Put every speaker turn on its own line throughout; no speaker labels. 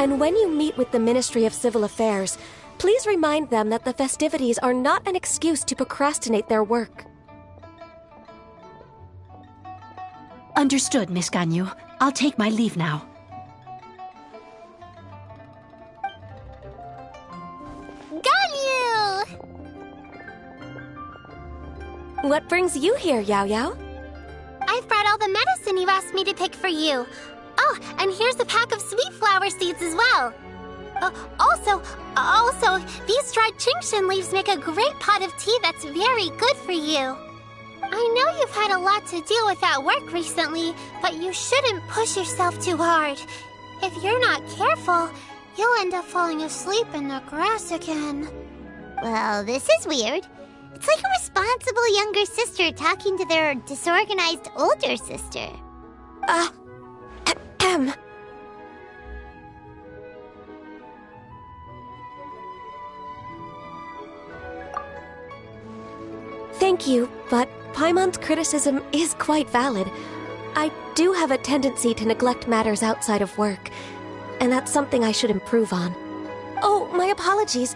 And when you meet with the Ministry of Civil Affairs, please remind them that the festivities are not an excuse to procrastinate their work.
Understood, Miss Ganyu. I'll take my leave now.
Ganyu!
What brings you here, Yao Yao?
I've brought all the medicine you asked me to pick for you. Oh, and here's a pack of sweet flower seeds as well. Also, these dried Chingshin leaves make a great pot of tea that's very good for you. I know you've had a lot to deal with at work recently, but you shouldn't push yourself too hard. If you're not careful, you'll end up falling asleep in the grass again.
Well, this is weird. It's like a responsible younger sister talking to their disorganized older sister.
Thank you, but Paimon's criticism is quite valid. I do have a tendency to neglect matters outside of work, and that's something I should improve on. Oh, my apologies.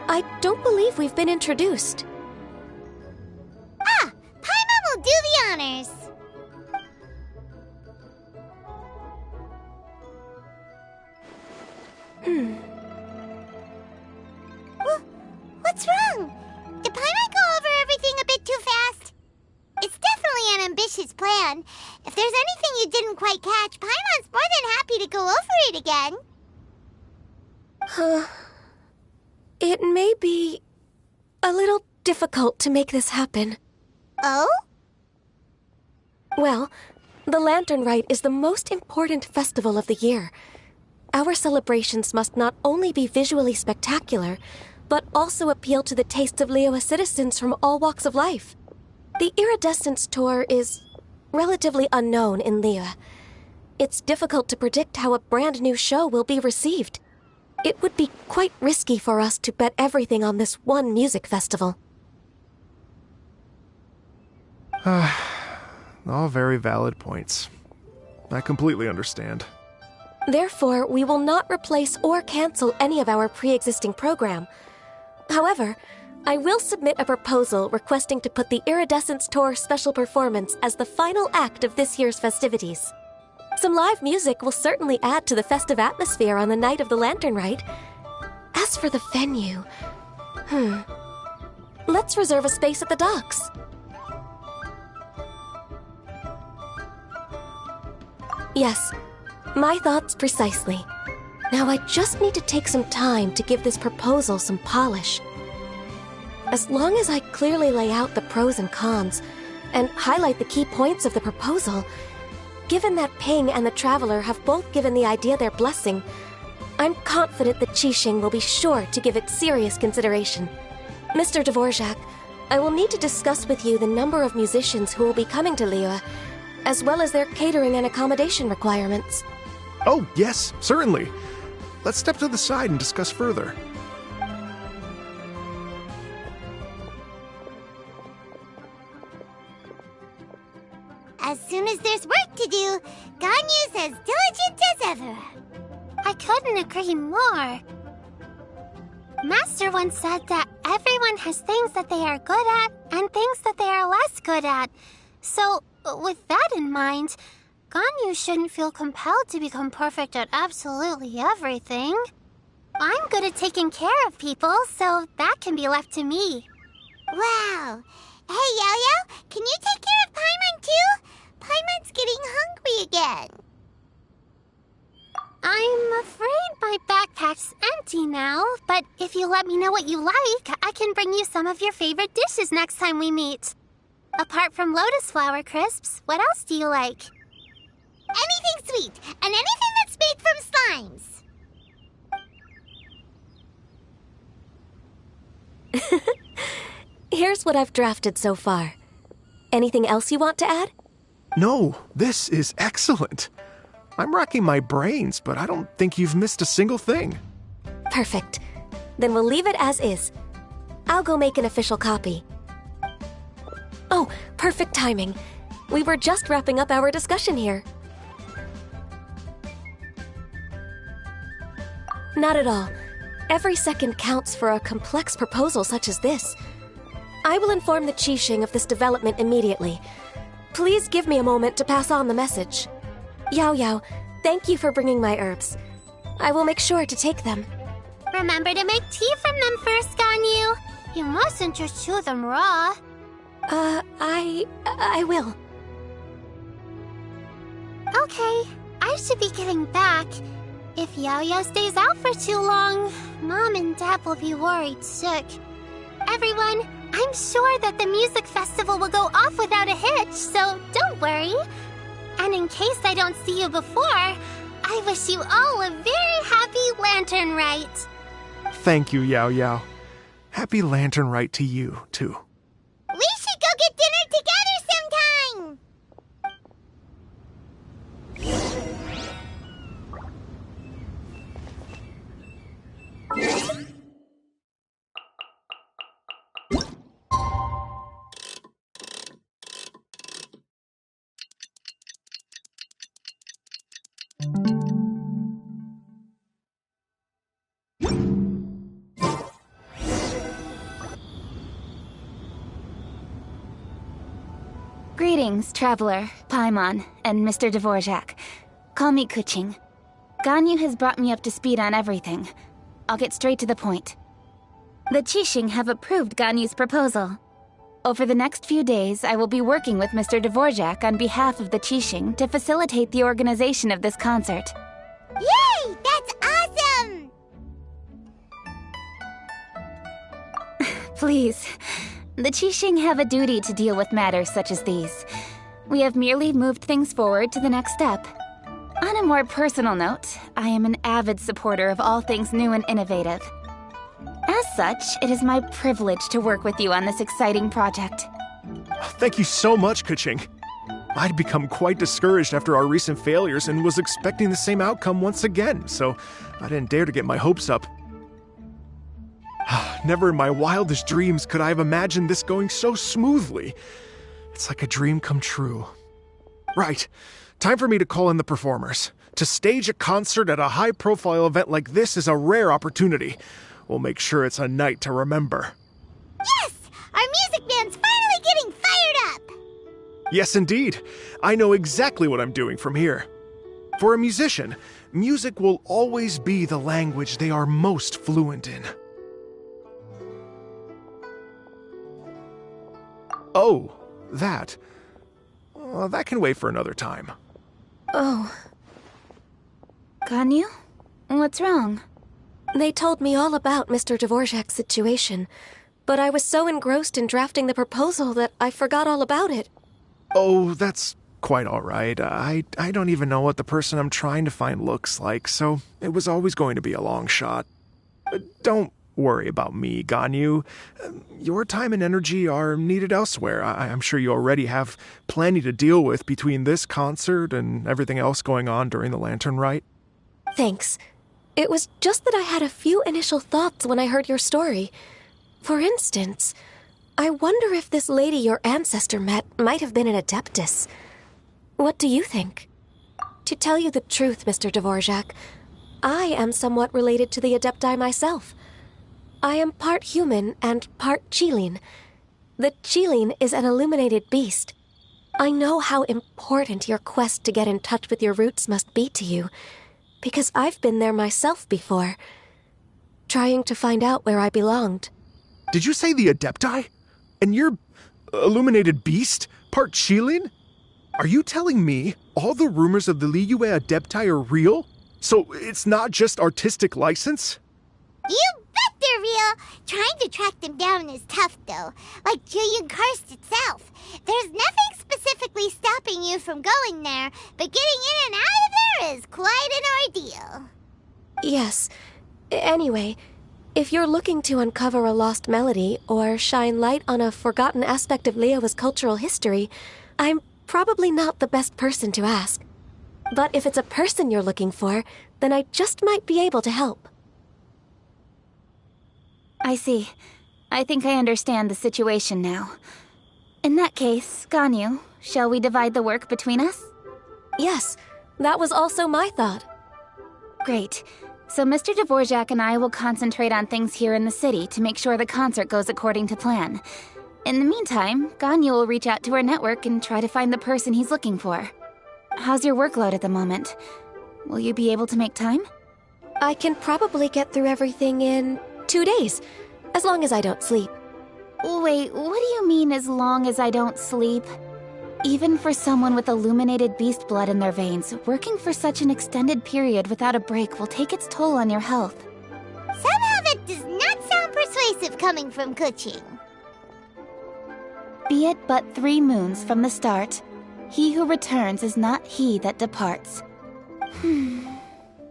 I don't believe we've been introduced.
Ah, Paimon will do the honors. What's wrong? Did Paimon go over everything a bit too fast? It's definitely an ambitious plan. If there's anything you didn't quite catch, Paimon's more than happy to go over it again.
It may be a little difficult to make this happen.
Oh?
Well, the Lantern Rite is the most important festival of the year. Our celebrations must not only be visually spectacular, but also appeal to the tastes of Liyue citizens from all walks of life. The Iridescence Tour is relatively unknown in Liyue. It's difficult to predict how a brand new show will be received. It would be quite risky for us to bet everything on this one music festival.
All very valid points. I completely understand.
Therefore, we will not replace or cancel any of our pre-existing program. However, I will submit a proposal requesting to put the Iridescence Tour special performance as the final act of this year's festivities. Some live music will certainly add to the festive atmosphere on the night of the Lantern Rite. As for the venue, let's reserve a space at the docks. Yes, my thoughts precisely. Now I just need to take some time to give this proposal some polish. As long as I clearly lay out the pros and cons, and highlight the key points of the proposal, given that Ping and the Traveler have both given the idea their blessing, I'm confident that Qixing will be sure to give it serious consideration. Mr. Dvorak, I will need to discuss with you the number of musicians who will be coming to Liyue, as well as their catering and accommodation requirements.
Oh, yes, certainly. Let's step to the side and discuss further.
As soon as there's work to do, Ganyu's as diligent as ever.
I couldn't agree more. Master once said that everyone has things that they are good at and things that they are less good at. So, with that in mind, Ganyu shouldn't feel compelled to become perfect at absolutely everything. I'm good at taking care of people, so that can be left to me.
Wow. Hey, Yo-Yo, can you take care of Paimon too? Paimon's getting hungry again.
I'm afraid my backpack's empty now, but if you let me know what you like, I can bring you some of your favorite dishes next time we meet. Apart from lotus flower crisps, what else do you like?
Anything sweet, and anything that's made from slimes.
Here's what I've drafted so far. Anything else you want to add?
No, this is excellent. I'm racking my brains, but I don't think you've missed a single thing.
Perfect. Then we'll leave it as is. I'll go make an official copy. Oh, perfect timing. We were just wrapping up our discussion here. Not at all. Every second counts for a complex proposal such as this. I will inform the Qixing of this development immediately. Please give me a moment to pass on the message. Yao Yao, thank you for bringing my herbs. I will make sure to take them.
Remember to make tea from them first, Ganyu. You mustn't just chew them raw.
I will.
Okay, I should be getting back. If Yao Yao stays out for too long, Mom and Dad will be worried sick. Everyone, I'm sure that the music festival will go off without a hitch, so don't worry. And in case I don't see you before, I wish you all a very happy Lantern Rite.
Thank you, Yao Yao. Happy Lantern Rite to you, too.
We should go get dinner together sometime!
Greetings, Traveler, Paimon, and Mr. Dvorak. Call me Kuching. Ganyu has brought me up to speed on everything. I'll get straight to the point. The Qixing have approved Ganyu's proposal. Over the next few days, I will be working with Mr. Dvorak on behalf of the Qixing to facilitate the organization of this concert.
Yay! That's awesome!
Please. The Qixing have a duty to deal with matters such as these. We have merely moved things forward to the next step. On a more personal note, I am an avid supporter of all things new and innovative. As such, it is my privilege to work with you on this exciting project.
Thank you so much, Kuching. I'd become quite discouraged after our recent failures and was expecting the same outcome once again, so I didn't dare to get my hopes up. Never in my wildest dreams could I have imagined this going so smoothly. It's like a dream come true. Right. Time for me to call in the performers. To stage a concert at a high-profile event like this is a rare opportunity. We'll make sure it's a night to remember.
Yes! Our music band's finally getting fired up!
Yes, indeed. I know exactly what I'm doing from here. For a musician, music will always be the language they are most fluent in. Oh, that. That can wait for another time.
Oh,
Ganyu? What's wrong?
they told me all about Mr. Dvorak's situation, but I was so engrossed in drafting the proposal that I forgot all about it.
Oh, that's quite all right. I don't even know what the person I'm trying to find looks like, so it was always going to be a long shot. Don't worry about me, Ganyu. Your time and energy are needed elsewhere. I'm sure you already have plenty to deal with between this concert and everything else going on during the Lantern Rite.
Thanks. It was just that I had a few initial thoughts when I heard your story. For instance, I wonder if this lady your ancestor met might have been an adeptus. What do you think? To tell you the truth, Mr. Dvorak, I am somewhat related to the adepti myself. I am part human and part Qilin. The Qilin is an illuminated beast. I know how important your quest to get in touch with your roots must be to you, because I've been there myself before, trying to find out where I belonged.
Did you say the Adepti? And you're illuminated beast? Part Qilin? Are you telling me all the rumors of the Liyue Adepti are real? So it's not just artistic license?
You bet you're real. Trying to track them down is tough, though. Like Julian Karst itself. There's nothing specifically stopping you from going there, but getting in and out of there is quite an ordeal.
Yes. Anyway, if you're looking to uncover a lost melody or shine light on a forgotten aspect of Liyue's cultural history, I'm probably not the best person to ask. But if it's a person you're looking for, then I just might be able to help.
I see. I think I understand the situation now. In that case, Ganyu, shall we divide the work between us?
Yes, that was also my thought.
Great. So Mr. Dvorak and I will concentrate on things here in the city to make sure the concert goes according to plan. In the meantime, Ganyu will reach out to our network and try to find the person he's looking for. How's your workload at the moment? Will you be able to make time?
I can probably get through everything in 2 days, as long as I don't sleep.
Wait, what do you mean as long as I don't sleep? Even for someone with illuminated beast blood in their veins, working for such an extended period without a break will take its toll on your health.
Somehow that does not sound persuasive coming from Kuching.
Be it but 3 moons from the start, he who returns is not he that departs.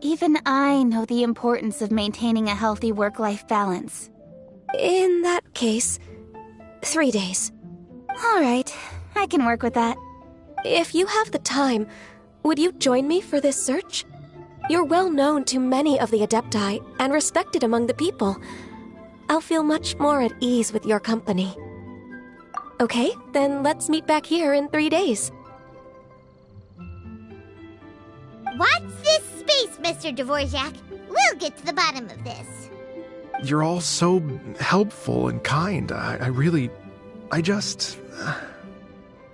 Even I know the importance of maintaining a healthy work-life balance.
In that case, 3 days.
All right, I can work with that.
If you have the time, would you join me for this search? You're well known to many of the Adepti and respected among the people. I'll feel much more at ease with your company. Okay, then let's meet back here in 3 days.
Watch this space, Mr. Dvorak. We'll get to the bottom of this.
You're all so helpful and kind. I just...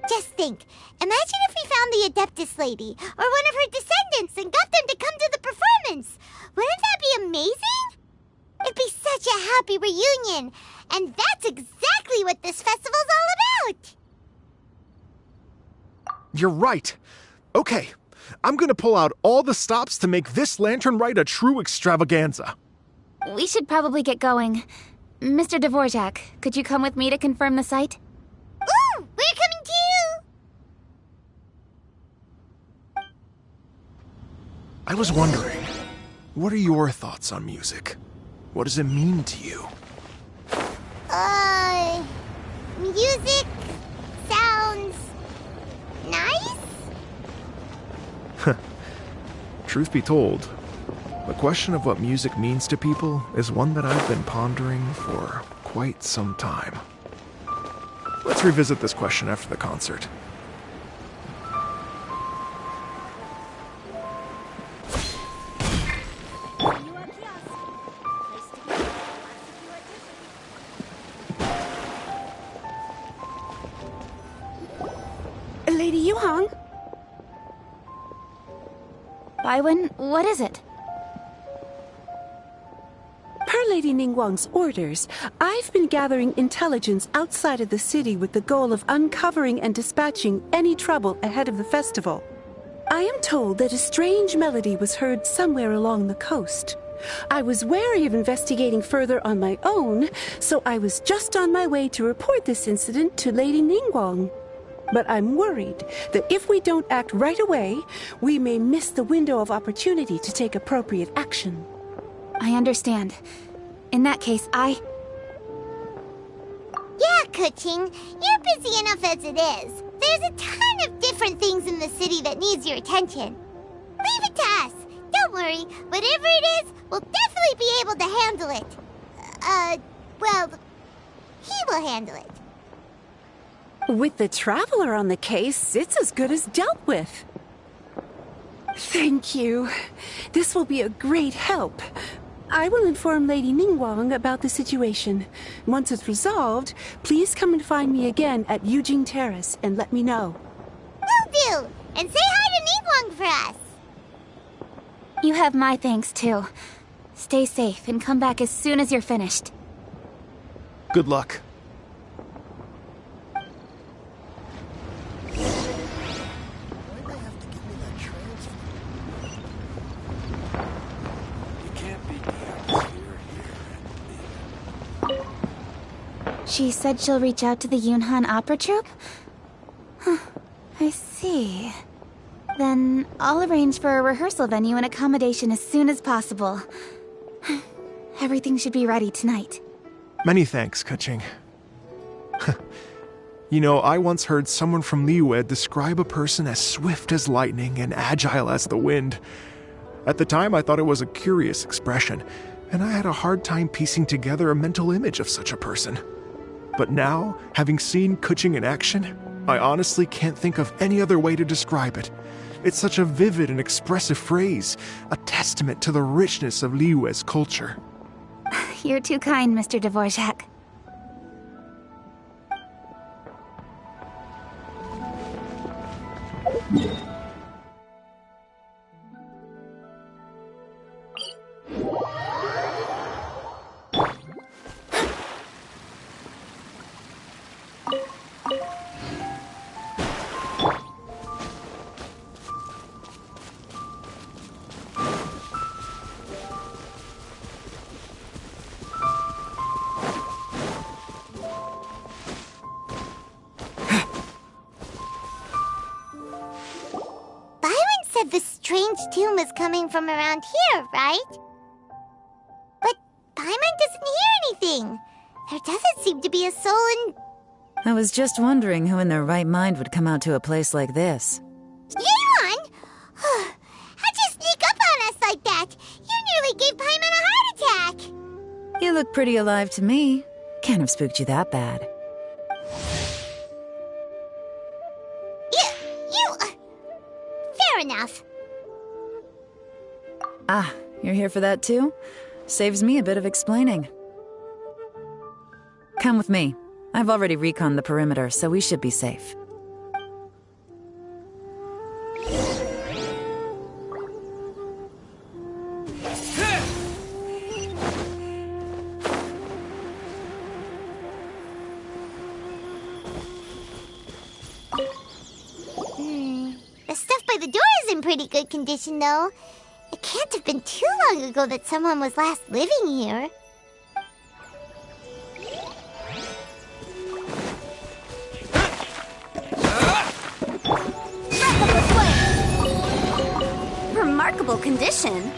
Just think. Imagine if we found the Adeptus lady, or one of her descendants, and got them to come to the performance. Wouldn't that be amazing? It'd be such a happy reunion. And that's exactly what this festival's all about.
You're right. Okay, I'm gonna pull out all the stops to make this lantern rite a true extravaganza.
We should probably get going. Mr. Dvorak, could you come with me to confirm the site?
Ooh, we're coming too!
I was wondering, what are your thoughts on music? What does it mean to you?
Music sounds nice?
Truth be told, the question of what music means to people is one that I've been pondering for quite some time. Let's revisit this question after the concert.
Lady Yuhang?
Baiwen, what is it?
Per Lady Ningguang's orders, I've been gathering intelligence outside of the city with the goal of uncovering and dispatching any trouble ahead of the festival. I am told that a strange melody was heard somewhere along the coast. I was wary of investigating further on my own, so I was just on my way to report this incident to Lady Ningguang. But I'm worried that if we don't act right away, we may miss the window of opportunity to take appropriate action.
I understand. In that case,
Yeah, Kuching, you're busy enough as it is. There's a ton of different things in the city that needs your attention. Leave it to us. Don't worry, whatever it is, we'll definitely be able to handle it. Well, he will handle it.
With the Traveler on the case, it's as good as dealt with. Thank you. This will be a great help. I will inform Lady Ningguang about the situation. Once it's resolved, please come and find me again at Yujing Terrace and let me know.
Will do! And say hi to Ningguang for us!
you have my thanks too. Stay safe and come back as soon as you're finished.
Good luck.
She said she'll reach out to the Yunhan opera troupe? Huh, I see. Then I'll arrange for a rehearsal venue and accommodation as soon as possible. Everything should be ready tonight.
Many thanks, Kuching. You know, I once heard someone from Liyue describe a person as swift as lightning and agile as the wind. At the time, I thought it was a curious expression, and I had a hard time piecing together a mental image of such a person. But now, having seen Kuching in action, I honestly can't think of any other way to describe it. It's such a vivid and expressive phrase, a testament to the richness of Liyue's culture.
You're too kind, Mr. Dvorak.
The strange tune was coming from around here, right? But Paimon doesn't hear anything. There doesn't seem to be a soul in...
I was just wondering who in their right mind would come out to a place like this.
Yeon! How'd you sneak up on us like that? You nearly gave Paimon a heart attack!
You look pretty alive to me. Can't have spooked you that bad.
Fair enough.
Ah, you're here for that too? Saves me a bit of explaining. Come with me. I've already reconned the perimeter, so we should be safe.
The stuff by the door is in pretty good condition, though. It can't have been too long ago that someone was last living here.
Remarkable condition.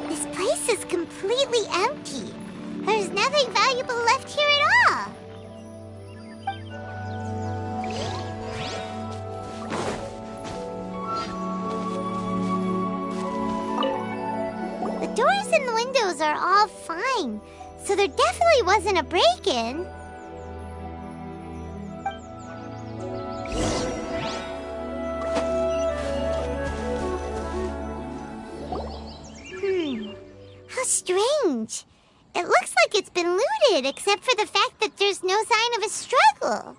This place is completely empty. There's nothing valuable left here at all. The doors and the windows are all fine, so there definitely wasn't a break-in. How strange. It looks like it's been looted, except for the fact that there's no sign of a struggle.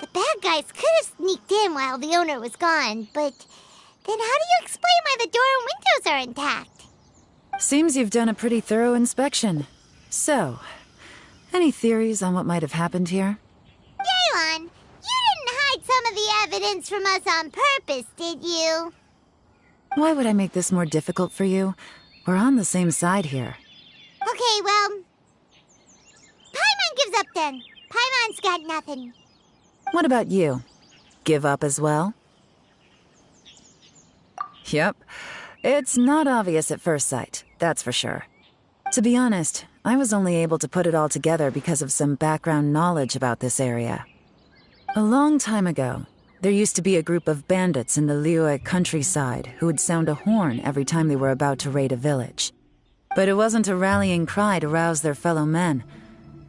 The bad guys could have sneaked in while the owner was gone, but then how do you explain why the door and windows are intact?
Seems you've done a pretty thorough inspection. So, any theories on what might have happened here?
Yeon, you didn't hide some of the evidence from us on purpose, did you?
Why would I make this more difficult for you? We're on the same side here.
Okay, well... Paimon gives up then. Paimon's got nothing.
What about you? Give up as well? Yep. It's not obvious at first sight, that's for sure. To be honest, I was only able to put it all together because of some background knowledge about this area. A long time ago, there used to be a group of bandits in the Liyue countryside who would sound a horn every time they were about to raid a village. But it wasn't a rallying cry to rouse their fellow men.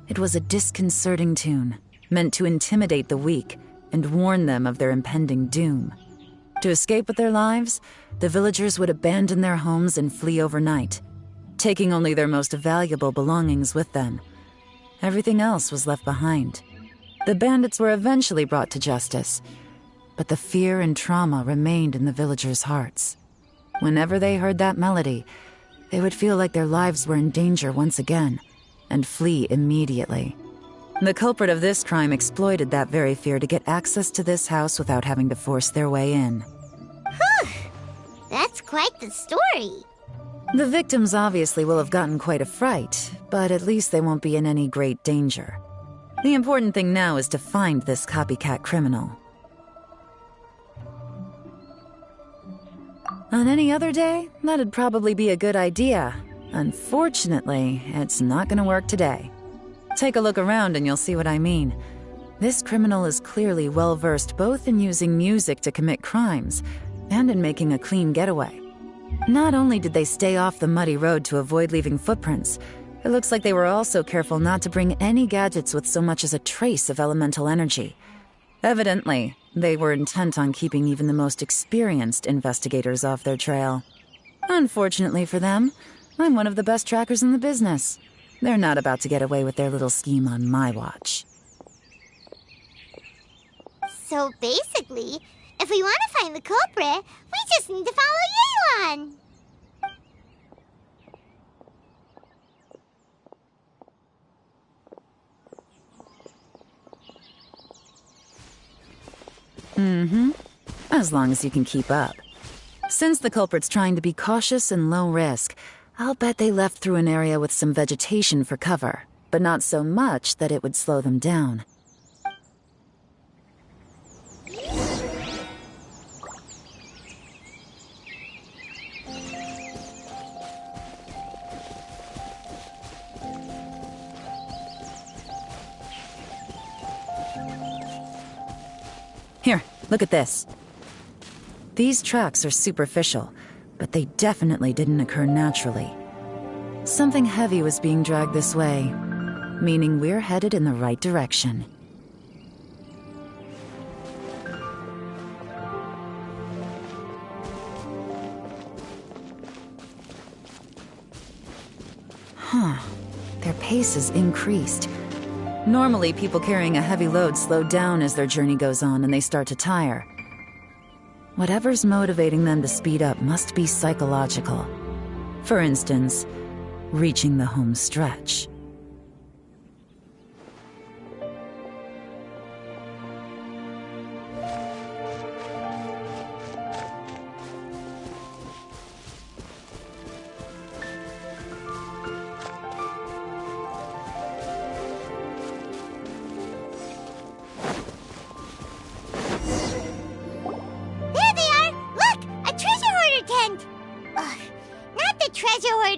It was a disconcerting tune, meant to intimidate the weak and warn them of their impending doom. To escape with their lives, the villagers would abandon their homes and flee overnight, taking only their most valuable belongings with them. Everything else was left behind. The bandits were eventually brought to justice, but the fear and trauma remained in the villagers' hearts. Whenever they heard that melody, they would feel like their lives were in danger once again, and flee immediately. The culprit of this crime exploited that very fear to get access to this house without having to force their way in.
Whew! That's quite the story.
The victims obviously will have gotten quite a fright, but at least they won't be in any great danger. The important thing now is to find this copycat criminal. On any other day, that'd probably be a good idea. Unfortunately, it's not gonna work today. Take a look around and you'll see what I mean. This criminal is clearly well-versed both in using music to commit crimes and in making a clean getaway. Not only did they stay off the muddy road to avoid leaving footprints, it looks like they were also careful not to bring any gadgets with so much as a trace of elemental energy. Evidently, they were intent on keeping even the most experienced investigators off their trail. Unfortunately for them, I'm one of the best trackers in the business. They're not about to get away with their little scheme on my watch.
So basically, if we want to find the culprit, we just need to follow Yelan.
As long as you can keep up. Since the culprit's trying to be cautious and low risk, I'll bet they left through an area with some vegetation for cover, but not so much that it would slow them down. Here, look at this. These tracks are superficial, but they definitely didn't occur naturally. Something heavy was being dragged this way, meaning we're headed in the right direction. Their pace has increased. Normally, people carrying a heavy load slow down as their journey goes on and they start to tire. Whatever's motivating them to speed up must be psychological. For instance, reaching the home stretch.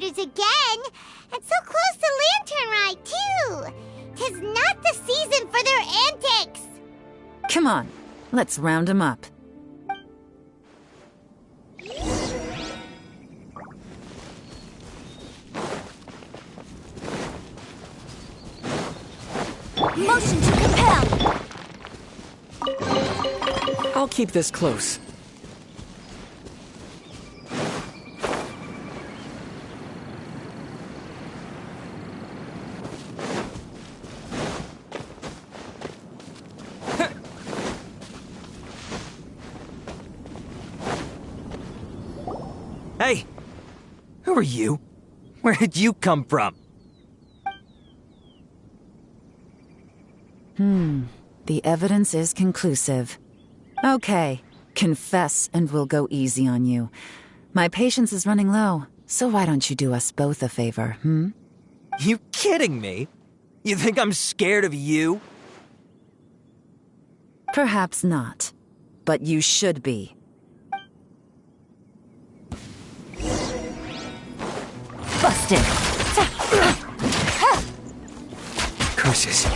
Again, and so close to Lantern Rite, too. 'Tis not the season for their antics.
Come on, let's round them up.
Motion to compel!
I'll keep this close. Hey! Who are you? Where did you come from?
The evidence is conclusive. Okay, confess and we'll go easy on you. My patience is running low, so why don't you do us both a favor,
You kidding me? You think I'm scared of you?
Perhaps not, but you should be.
Busted!
Curses.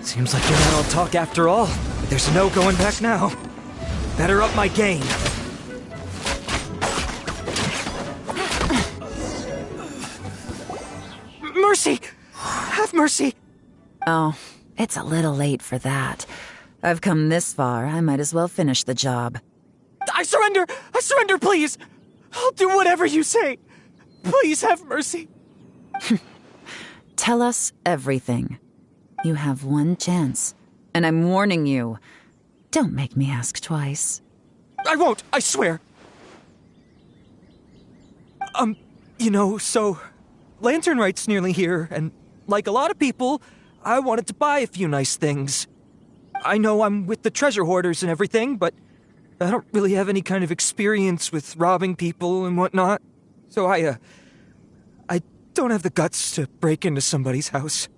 Seems like you're not all talk after all. There's no going back now. Better up my game. Mercy! Have mercy!
Oh, it's a little late for that. I've come this far, I might as well finish the job.
I surrender! I surrender, please! I'll do whatever you say. Please have mercy.
Tell us everything. You have one chance, and I'm warning you. Don't make me ask twice.
I won't, I swear. So Lantern Rite's nearly here, and like a lot of people, I wanted to buy a few nice things. I know I'm with the treasure hoarders and everything, but I don't really have any kind of experience with robbing people and whatnot. So I don't have the guts to break into somebody's house.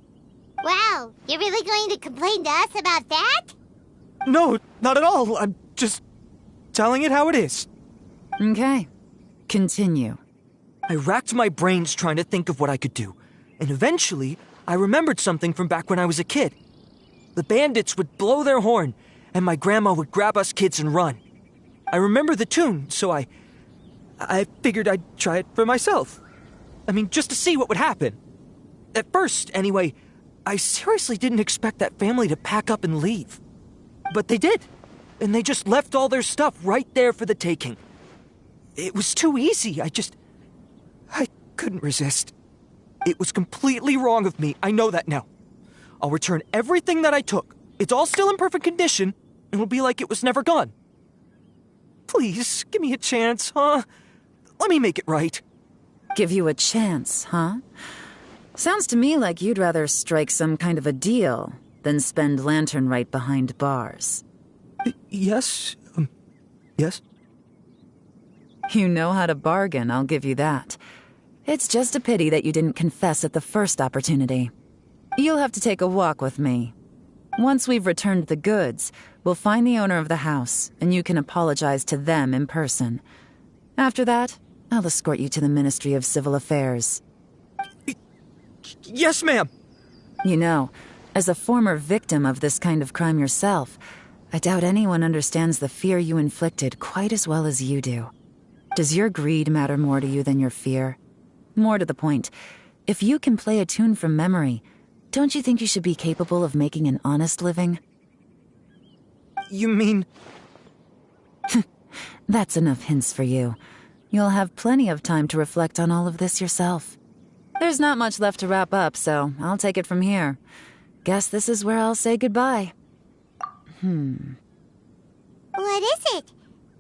Wow, you're really going to complain to us about that?
No, not at all. I'm just telling it how it is.
Okay. Continue.
I racked my brains trying to think of what I could do, and eventually I remembered something from back when I was a kid. The bandits would blow their horn, and my grandma would grab us kids and run. I remember the tune, so I figured I'd try it for myself. I mean, just to see what would happen. At first, anyway, I seriously didn't expect that family to pack up and leave. But they did, and they just left all their stuff right there for the taking. It was too easy. I couldn't resist. It was completely wrong of me. I know that now. I'll return everything that I took. It's all still in perfect condition, and it'll be like it was never gone. Please, give me a chance, huh? Let me make it right.
Give you a chance, huh? Sounds to me like you'd rather strike some kind of a deal than spend lantern right behind bars.
Yes? Yes?
You know how to bargain, I'll give you that. It's just a pity that you didn't confess at the first opportunity. You'll have to take a walk with me. Once we've returned the goods, we'll find the owner of the house, and you can apologize to them in person. After that, I'll escort you to the Ministry of Civil Affairs.
Yes, ma'am.
You know, as a former victim of this kind of crime yourself, I doubt anyone understands the fear you inflicted quite as well as you do. Does your greed matter more to you than your fear? More to the point, if you can play a tune from memory, don't you think you should be capable of making an honest living?
You mean...
That's enough hints for you. You'll have plenty of time to reflect on all of this yourself. There's not much left to wrap up, so I'll take it from here. Guess this is where I'll say goodbye.
What is it?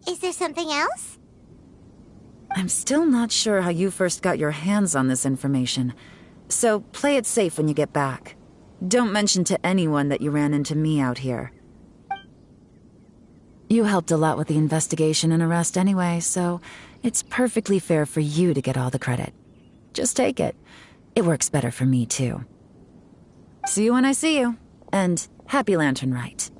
Is there something else?
I'm still not sure how you first got your hands on this information, so play it safe when you get back. Don't mention to anyone that you ran into me out here. You helped a lot with the investigation and arrest anyway, so it's perfectly fair for you to get all the credit. Just take it. It works better for me, too. See you when I see you, and happy Lantern Rite.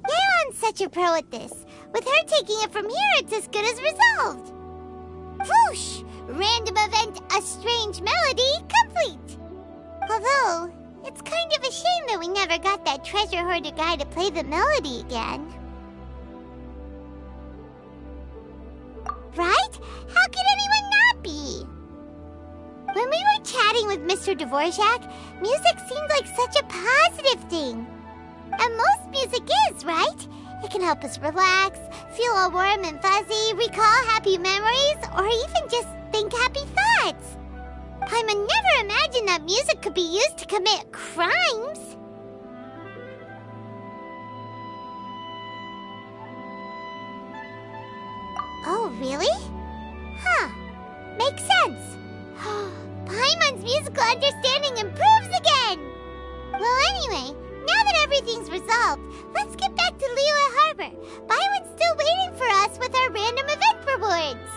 Yeon's such a pro at this. With her taking it from here, it's as good as resolved. Whoosh! Random event, a strange melody, complete! Although, it's kind of a shame that we never got that treasure hoarder guy to play the melody again. Right? How could anyone not be? When we were chatting with Mr. Dvorak, music seemed like such a positive thing. And most music is, right? It can help us relax, feel all warm and fuzzy, recall happy memories, or even just think happy thoughts. Paimon never imagined that music could be used to commit crimes. Oh, really? Huh. Makes sense. Paimon's musical understanding improves again! Well, anyway, now that everything's resolved, let's get back to Liyue Harbor. Byron's still waiting for us with our random event rewards.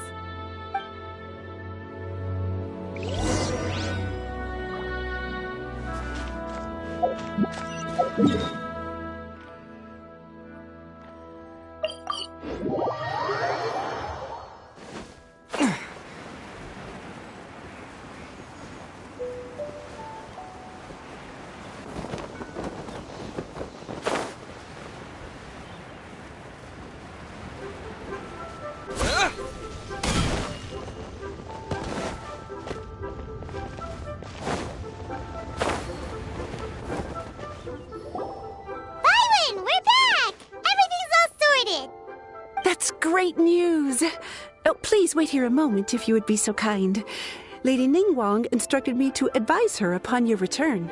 Great news! Oh, please wait here a moment if you would be so kind. Lady Ningguang instructed me to advise her upon your return.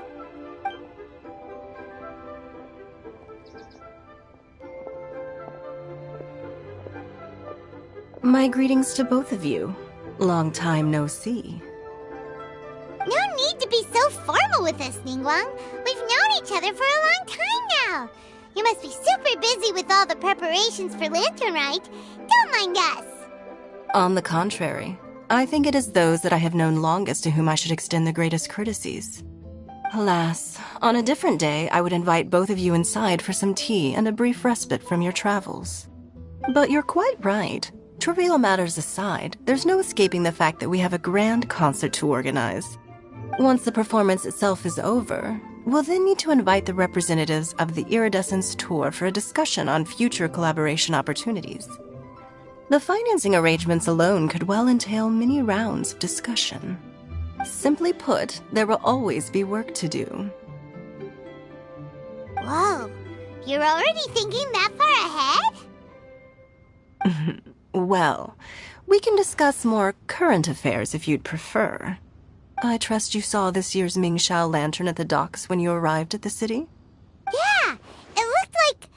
My greetings to both of you. Long time no see.
No need to be so formal with us, Ningguang. We've known each other for a long time now. You must be super busy with all the preparations for Lantern Rite. Don't mind us.
On the contrary, I think it is those that I have known longest to whom I should extend the greatest courtesies. Alas, on a different day, I would invite both of you inside for some tea and a brief respite from your travels. But you're quite right. Trivial matters aside, there's no escaping the fact that we have a grand concert to organize. Once the performance itself is over, we'll then need to invite the representatives of the Iridescence Tour for a discussion on future collaboration opportunities. The financing arrangements alone could well entail many rounds of discussion. Simply put, there will always be work to do.
Whoa, you're already thinking that far ahead?
Well, we can discuss more current affairs if you'd prefer. I trust you saw this year's Mingxiao lantern at the docks when you arrived at the city?
Yeah, it looked like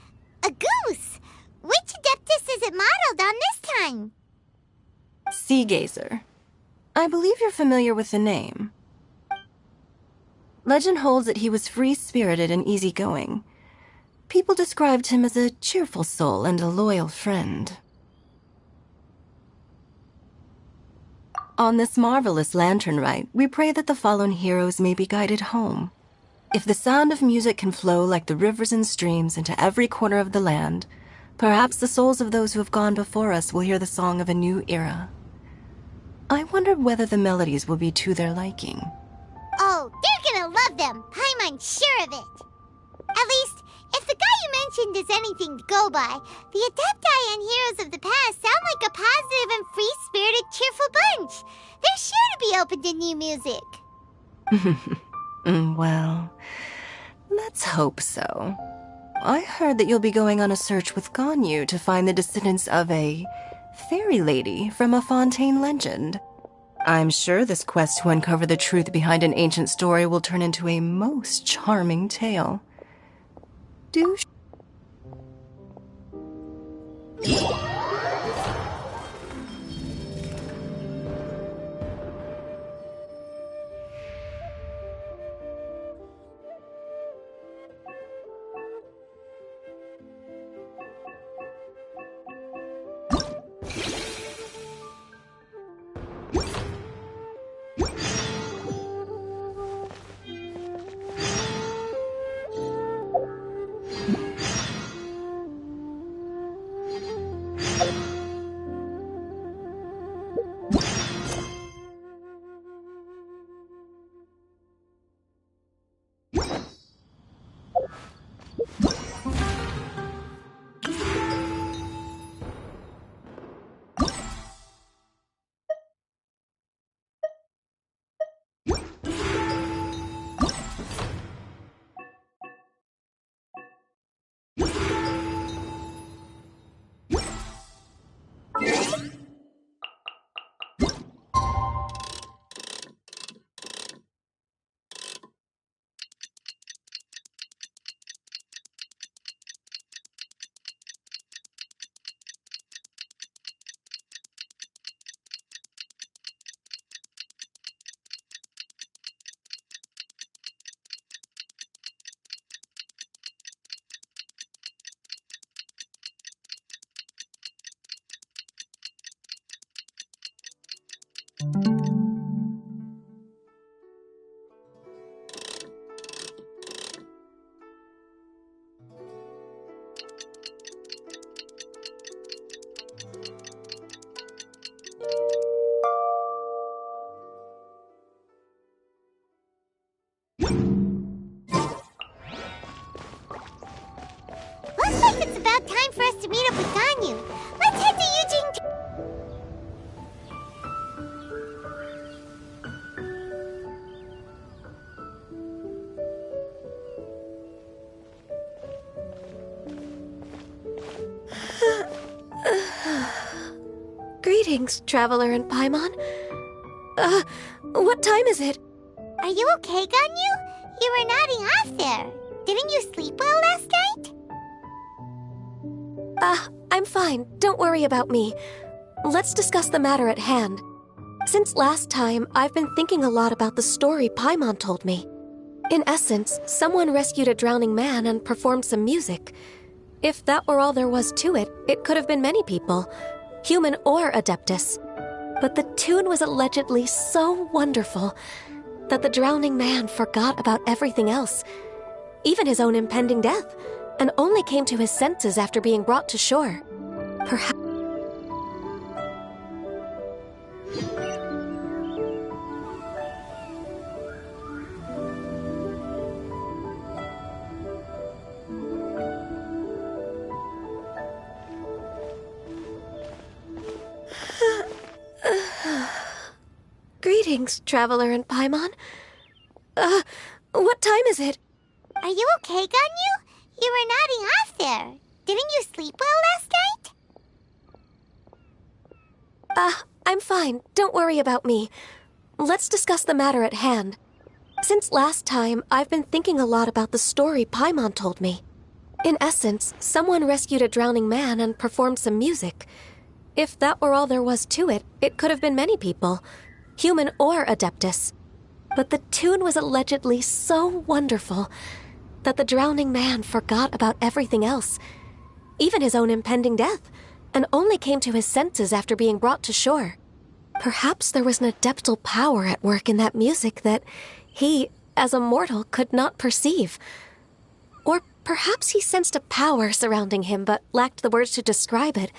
a goose. Which Adeptus is it modeled on this time?
Sea Gazer. I believe you're familiar with the name. Legend holds that he was free-spirited and easygoing. People described him as a cheerful soul and a loyal friend. On this marvelous lantern rite, we pray that the fallen heroes may be guided home. If the sound of music can flow like the rivers and streams into every corner of the land, perhaps the souls of those who have gone before us will hear the song of a new era. I wonder whether the melodies will be to their liking.
Oh, they're gonna love them. Paimon's sure of it. At least, if the guy you mentioned is anything to go by, the Adepti and heroes of the past sound like a positive and free-spirited, cheerful bunch. They're sure to be open to new music.
Well, let's hope so. I heard that you'll be going on a search with Ganyu to find the descendants of a fairy lady from a Fontaine legend. I'm sure this quest to uncover the truth behind an ancient story will turn into a most charming tale. Do
Looks like it's about time for us to meet up with Ganyu. Let's head to Eugene.
Greetings, Traveler and Paimon. What time is it?
Are you okay, Ganyu? You were nodding off there. Didn't you sleep well last night?
I'm fine. Don't worry about me. Let's discuss the matter at hand. Since last time, I've been thinking a lot about the story Paimon told me. In essence, someone rescued a drowning man and performed some music. If that were all there was to it, it could have been many people, human or Adeptus. But the tune was allegedly so wonderful that the drowning man forgot about everything else, even his own impending death, and only came to his senses after being brought to shore. Perhaps... Greetings, Traveler and Paimon. What time is it?
Are you okay, Ganyu? You were nodding off there. Didn't you sleep well last night?
I'm fine. Don't worry about me. Let's discuss the matter at hand. Since last time, I've been thinking a lot about the story Paimon told me. In essence, someone rescued a drowning man and performed some music. If that were all there was to it, it could have been many people, human or Adeptus. But the tune was allegedly so wonderful that the drowning man forgot about everything else, even his own impending death, and only came to his senses after being brought to shore. Perhaps there was an adeptal power at work in that music that he, as a mortal, could not perceive. Or perhaps he sensed a power surrounding him but lacked the words to describe it,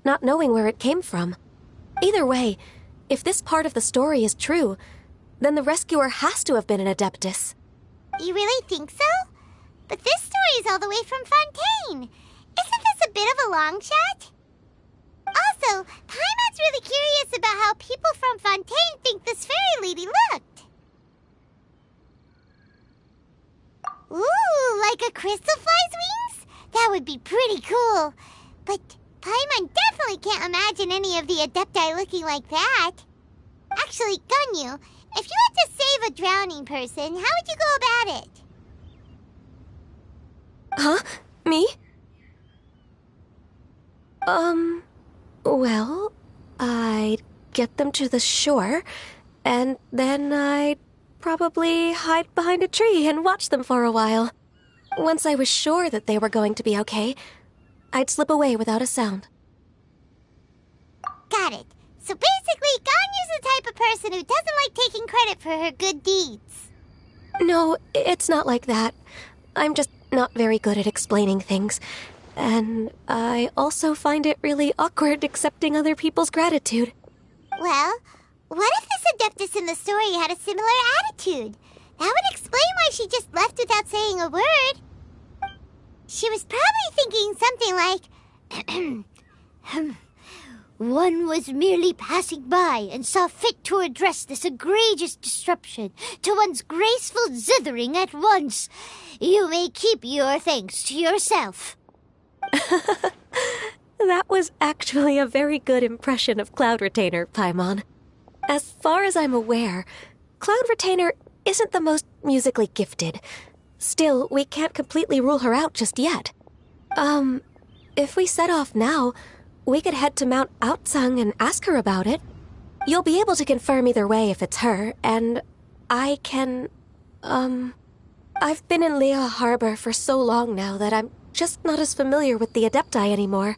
not knowing where it came from. Either way, if this part of the story is true, then the rescuer has to have been an Adeptus.
You really think so? But this story is all the way from Fontaine. Isn't this a bit of a long shot? Also, Paimon's really curious about how people from Fontaine think this fairy lady looked. Ooh, like a crystal fly's wings? That would be pretty cool. But Paimon definitely can't imagine any of the Adepti looking like that. Actually, Ganyu, if you had to save a drowning person, how would you go about it?
Huh? Me? Well, I'd get them to the shore, and then I'd probably hide behind a tree and watch them for a while. Once I was sure that they were going to be okay, I'd slip away without a sound.
Got it. So basically, Ganyu's the type of person who doesn't like taking credit for her good deeds.
No, it's not like that. I'm just not very good at explaining things. And I also find it really awkward accepting other people's gratitude.
Well, what if this Adeptus in the story had a similar attitude? That would explain why she just left without saying a word. She was probably thinking something like, one was merely passing by and saw fit to address this egregious disruption to one's graceful zithering at once. You may keep your thanks to yourself.
That was actually a very good impression of Cloud Retainer, Paimon. As far as I'm aware, Cloud Retainer isn't the most musically gifted. Still, we can't completely rule her out just yet. If we set off now, we could head to Mount Outsung and ask her about it. You'll be able to confirm either way if it's her, and I can, I've been in Lea Harbor for so long now that I'm just not as familiar with the Adepti anymore.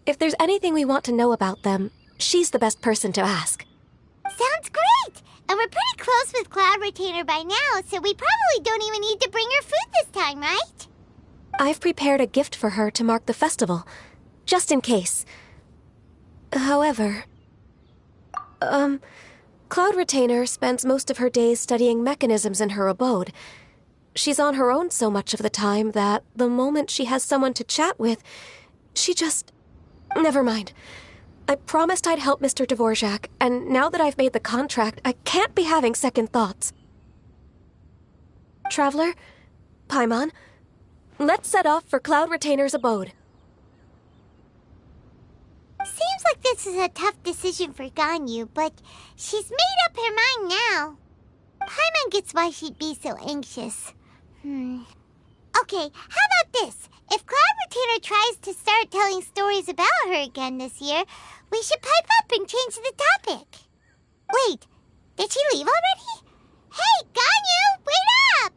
If there's anything we want to know about them, she's the best person to ask.
Sounds great! And we're pretty close with Cloud Retainer by now, so we probably don't even need to bring her food this time, right?
I've prepared a gift for her to mark the festival, just in case. However, Cloud Retainer spends most of her days studying mechanisms in her abode. She's on her own so much of the time that the moment she has someone to chat with, she just... Never mind. I promised I'd help Mr. Dvorak, and now that I've made the contract, I can't be having second thoughts. Traveler, Paimon, let's set off for Cloud Retainer's abode.
Seems like this is a tough decision for Ganyu, but she's made up her mind now. Paimon gets why she'd be so anxious. Okay, how about this? If Cloud Retainer tries to start telling stories about her again this year, we should pipe up and change the topic. Wait, did she leave already? Hey, Ganyu, wait up!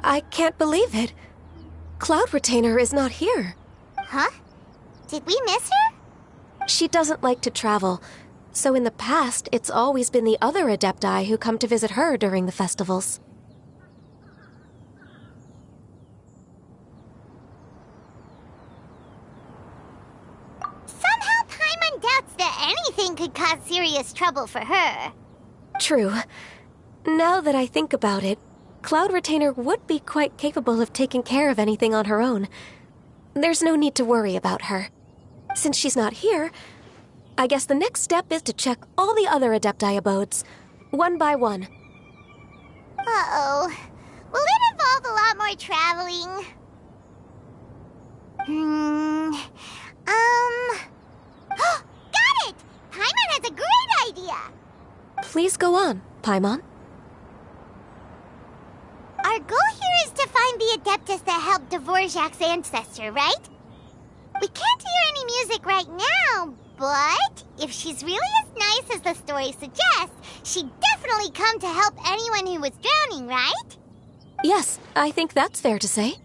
I can't believe it. Cloud Retainer is not here.
Huh? Did we miss her?
She doesn't like to travel, so in the past, it's always been the other Adepti who come to visit her during the festivals.
Somehow Paimon doubts that anything could cause serious trouble for her.
True. Now that I think about it, Cloud Retainer would be quite capable of taking care of anything on her own. There's no need to worry about her. Since she's not here, I guess the next step is to check all the other Adepti abodes, one by one.
Uh-oh. Will it involve a lot more traveling? Got it! Paimon has a great idea!
Please go on, Paimon.
Our goal here is to find the Adeptus that helped Dvorak's ancestor, right? We can't hear any music right now, but if she's really as nice as the story suggests, she'd definitely come to help anyone who was drowning, right?
Yes, I think that's fair to say.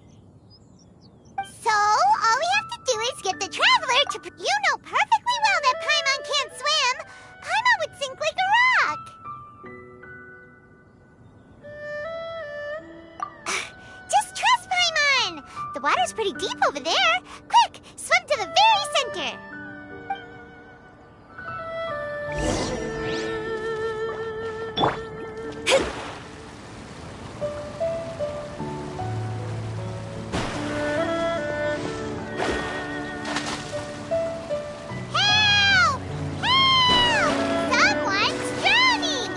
So, all we have to do is get the Traveler to... You know perfectly well that Paimon can't swim! Paimon would sink like a rock! Just trust Paimon! The water's pretty deep over there. Quick, swim to the very center. Help! Help! Someone's drowning!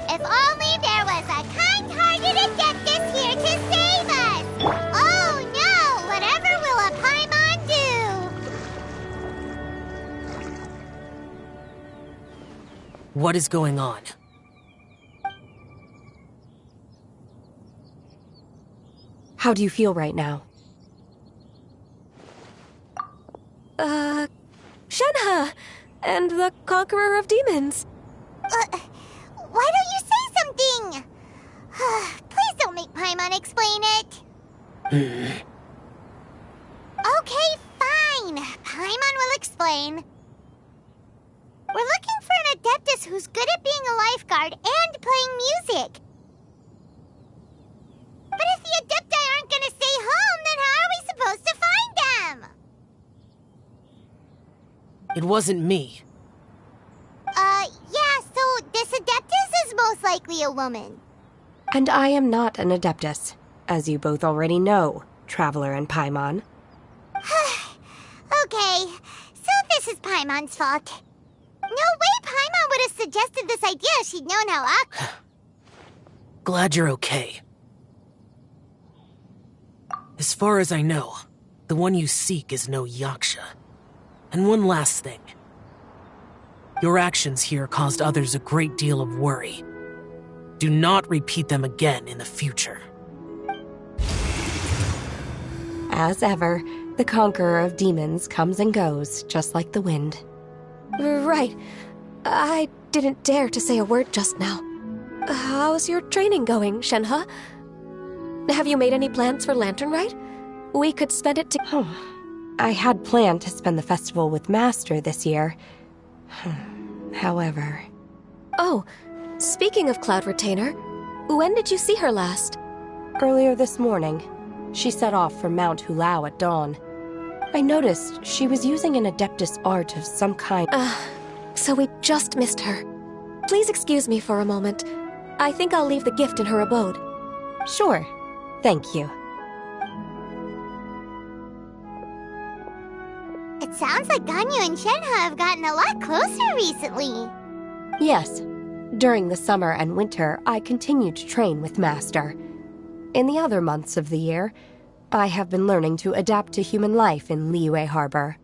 If only there was a kind-hearted Adeptus here to save us! Oh no! Whatever will a Paimon do?
What is going on?
How do you feel right now?
Shenhe! And the Conqueror of Demons.
Why don't you say something? Please don't make Paimon explain it. Okay, fine. Paimon will explain. We're looking for an Adeptus who's good at being a lifeguard and playing music. But if the Adepti aren't going to stay home, then how are we supposed to find them?
It wasn't me.
Yeah, so this Adeptus is most likely a woman.
And I am not an Adeptus, as you both already know, Traveler and Paimon.
Okay, so this is Paimon's fault. No way Paimon would have suggested this idea if she'd known how awkward.
Glad you're okay. As far as I know, the one you seek is no Yaksha. And one last thing. Your actions here caused others a great deal of worry. Do not repeat them again in the future.
As ever, the Conqueror of Demons comes and goes, just like the wind.
Right. I didn't dare to say a word just now. How's your training going, Shenhe? Have you made any plans for Lantern Rite? We could spend it
I had planned to spend the festival with Master this year.
However...
Oh, speaking of Cloud Retainer, when did you see her last?
Earlier this morning, she set off for Mount Hulao at dawn. I noticed she was using an Adeptus art of some kind.
So we just missed her. Please excuse me for a moment. I think I'll leave the gift in her abode.
Sure. Thank you.
It sounds like Ganyu and Shenhe have gotten a lot closer recently.
Yes. During the summer and winter, I continued to train with Master. In the other months of the year, I have been learning to adapt to human life in Liyue Harbor.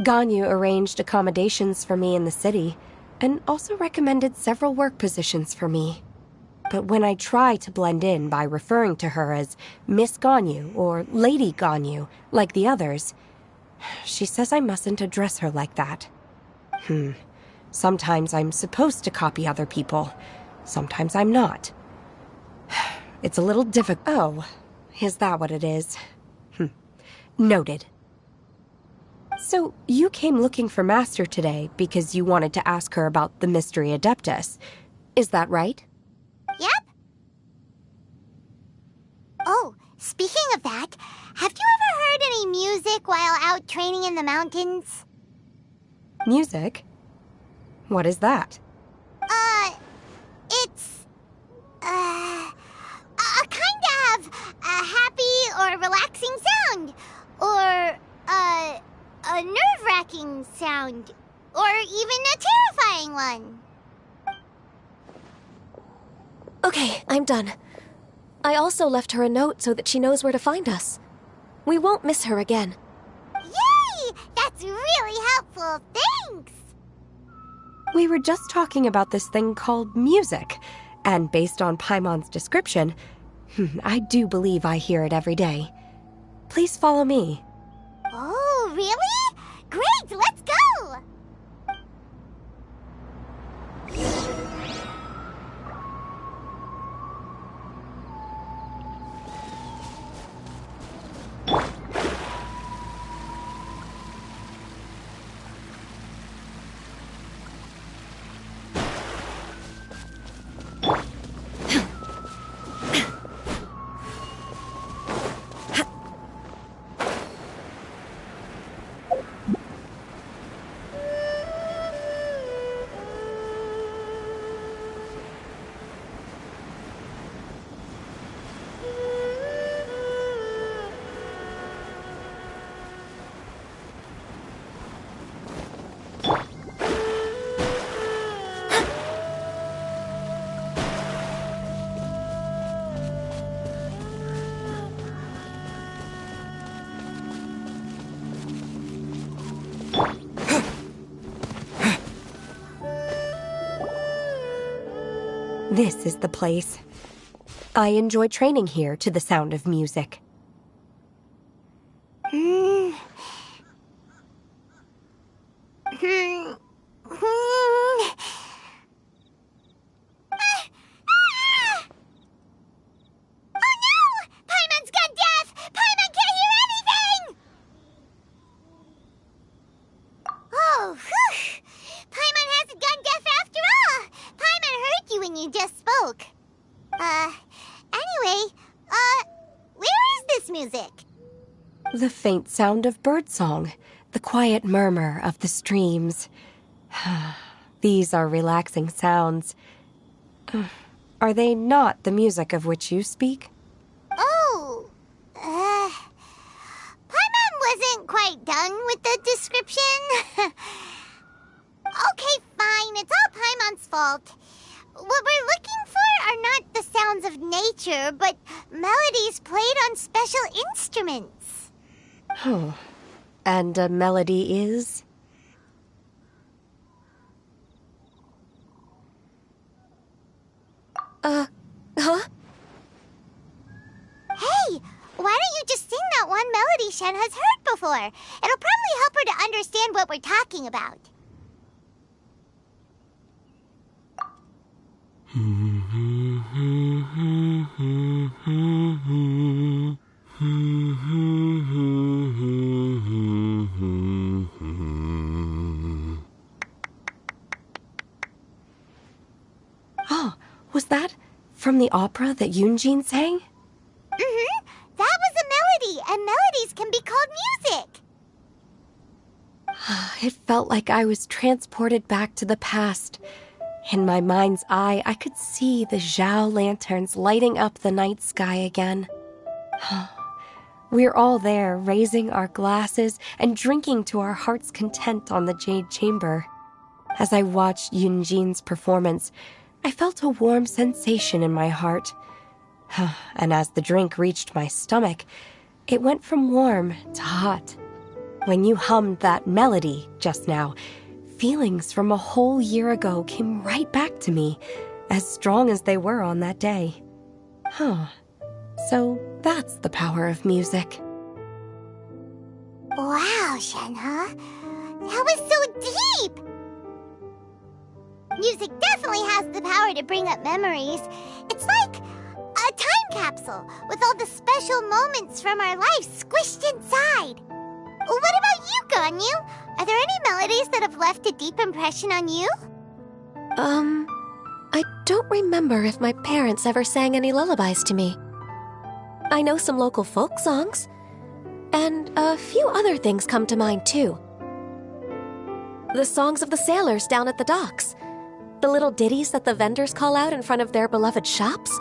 Ganyu arranged accommodations for me in the city, and also recommended several work positions for me. But when I try to blend in by referring to her as Miss Ganyu or Lady Ganyu, like the others, she says I mustn't address her like that. Sometimes I'm supposed to copy other people. Sometimes I'm not. It's a little difficult. Oh, is that what it is? Noted. So, you came looking for Master today because you wanted to ask her about the Mystery Adeptus. Is that right?
Yep. Oh, speaking of that, have you ever heard any music while out training in the mountains?
Music? What is that?
It's... a kind of a happy or relaxing sound. Or, a nerve-wracking sound. Or even a terrifying one.
Okay, I'm done. I also left her a note so that she knows where to find us. We won't miss her again.
Yay! That's really helpful. Thanks!
We were just talking about this thing called music, and based on Paimon's description, I do believe I hear it every day. Please follow me.
Oh, really? Great, let's go!
This is the place. I enjoy training here to the sound of music. The faint sound of birdsong, the quiet murmur of the streams. These are relaxing sounds. Are they not the music of which you speak?
Oh, Paimon wasn't quite done with the description. Okay, fine, it's all Paimon's fault. What we're looking for are not the sounds of nature, but melodies played on special instruments.
Oh, and a melody is?
Huh?
Hey, why don't you just sing that one melody Shen has heard before? It'll probably help her to understand what we're talking about.
from the opera that Yunjin sang?
Mm-hmm. That was a melody, and melodies can be called music.
It felt like I was transported back to the past. In my mind's eye, I could see the Zhao lanterns lighting up the night sky again. We're all there, raising our glasses and drinking to our heart's content on the Jade Chamber. As I watched Yunjin's performance, I felt a warm sensation in my heart. And as the drink reached my stomach, it went from warm to hot. When you hummed that melody just now, feelings from a whole year ago came right back to me, as strong as they were on that day. So that's the power of music.
Wow, Shenhe. That was so deep! Music definitely has the power to bring up memories. It's like a time capsule with all the special moments from our lives squished inside. What about you, Ganyu? Are there any melodies that have left a deep impression on you?
I don't remember if my parents ever sang any lullabies to me. I know some local folk songs, and a few other things come to mind too. The songs of the sailors down at the docks, the little ditties that the vendors call out in front of their beloved shops,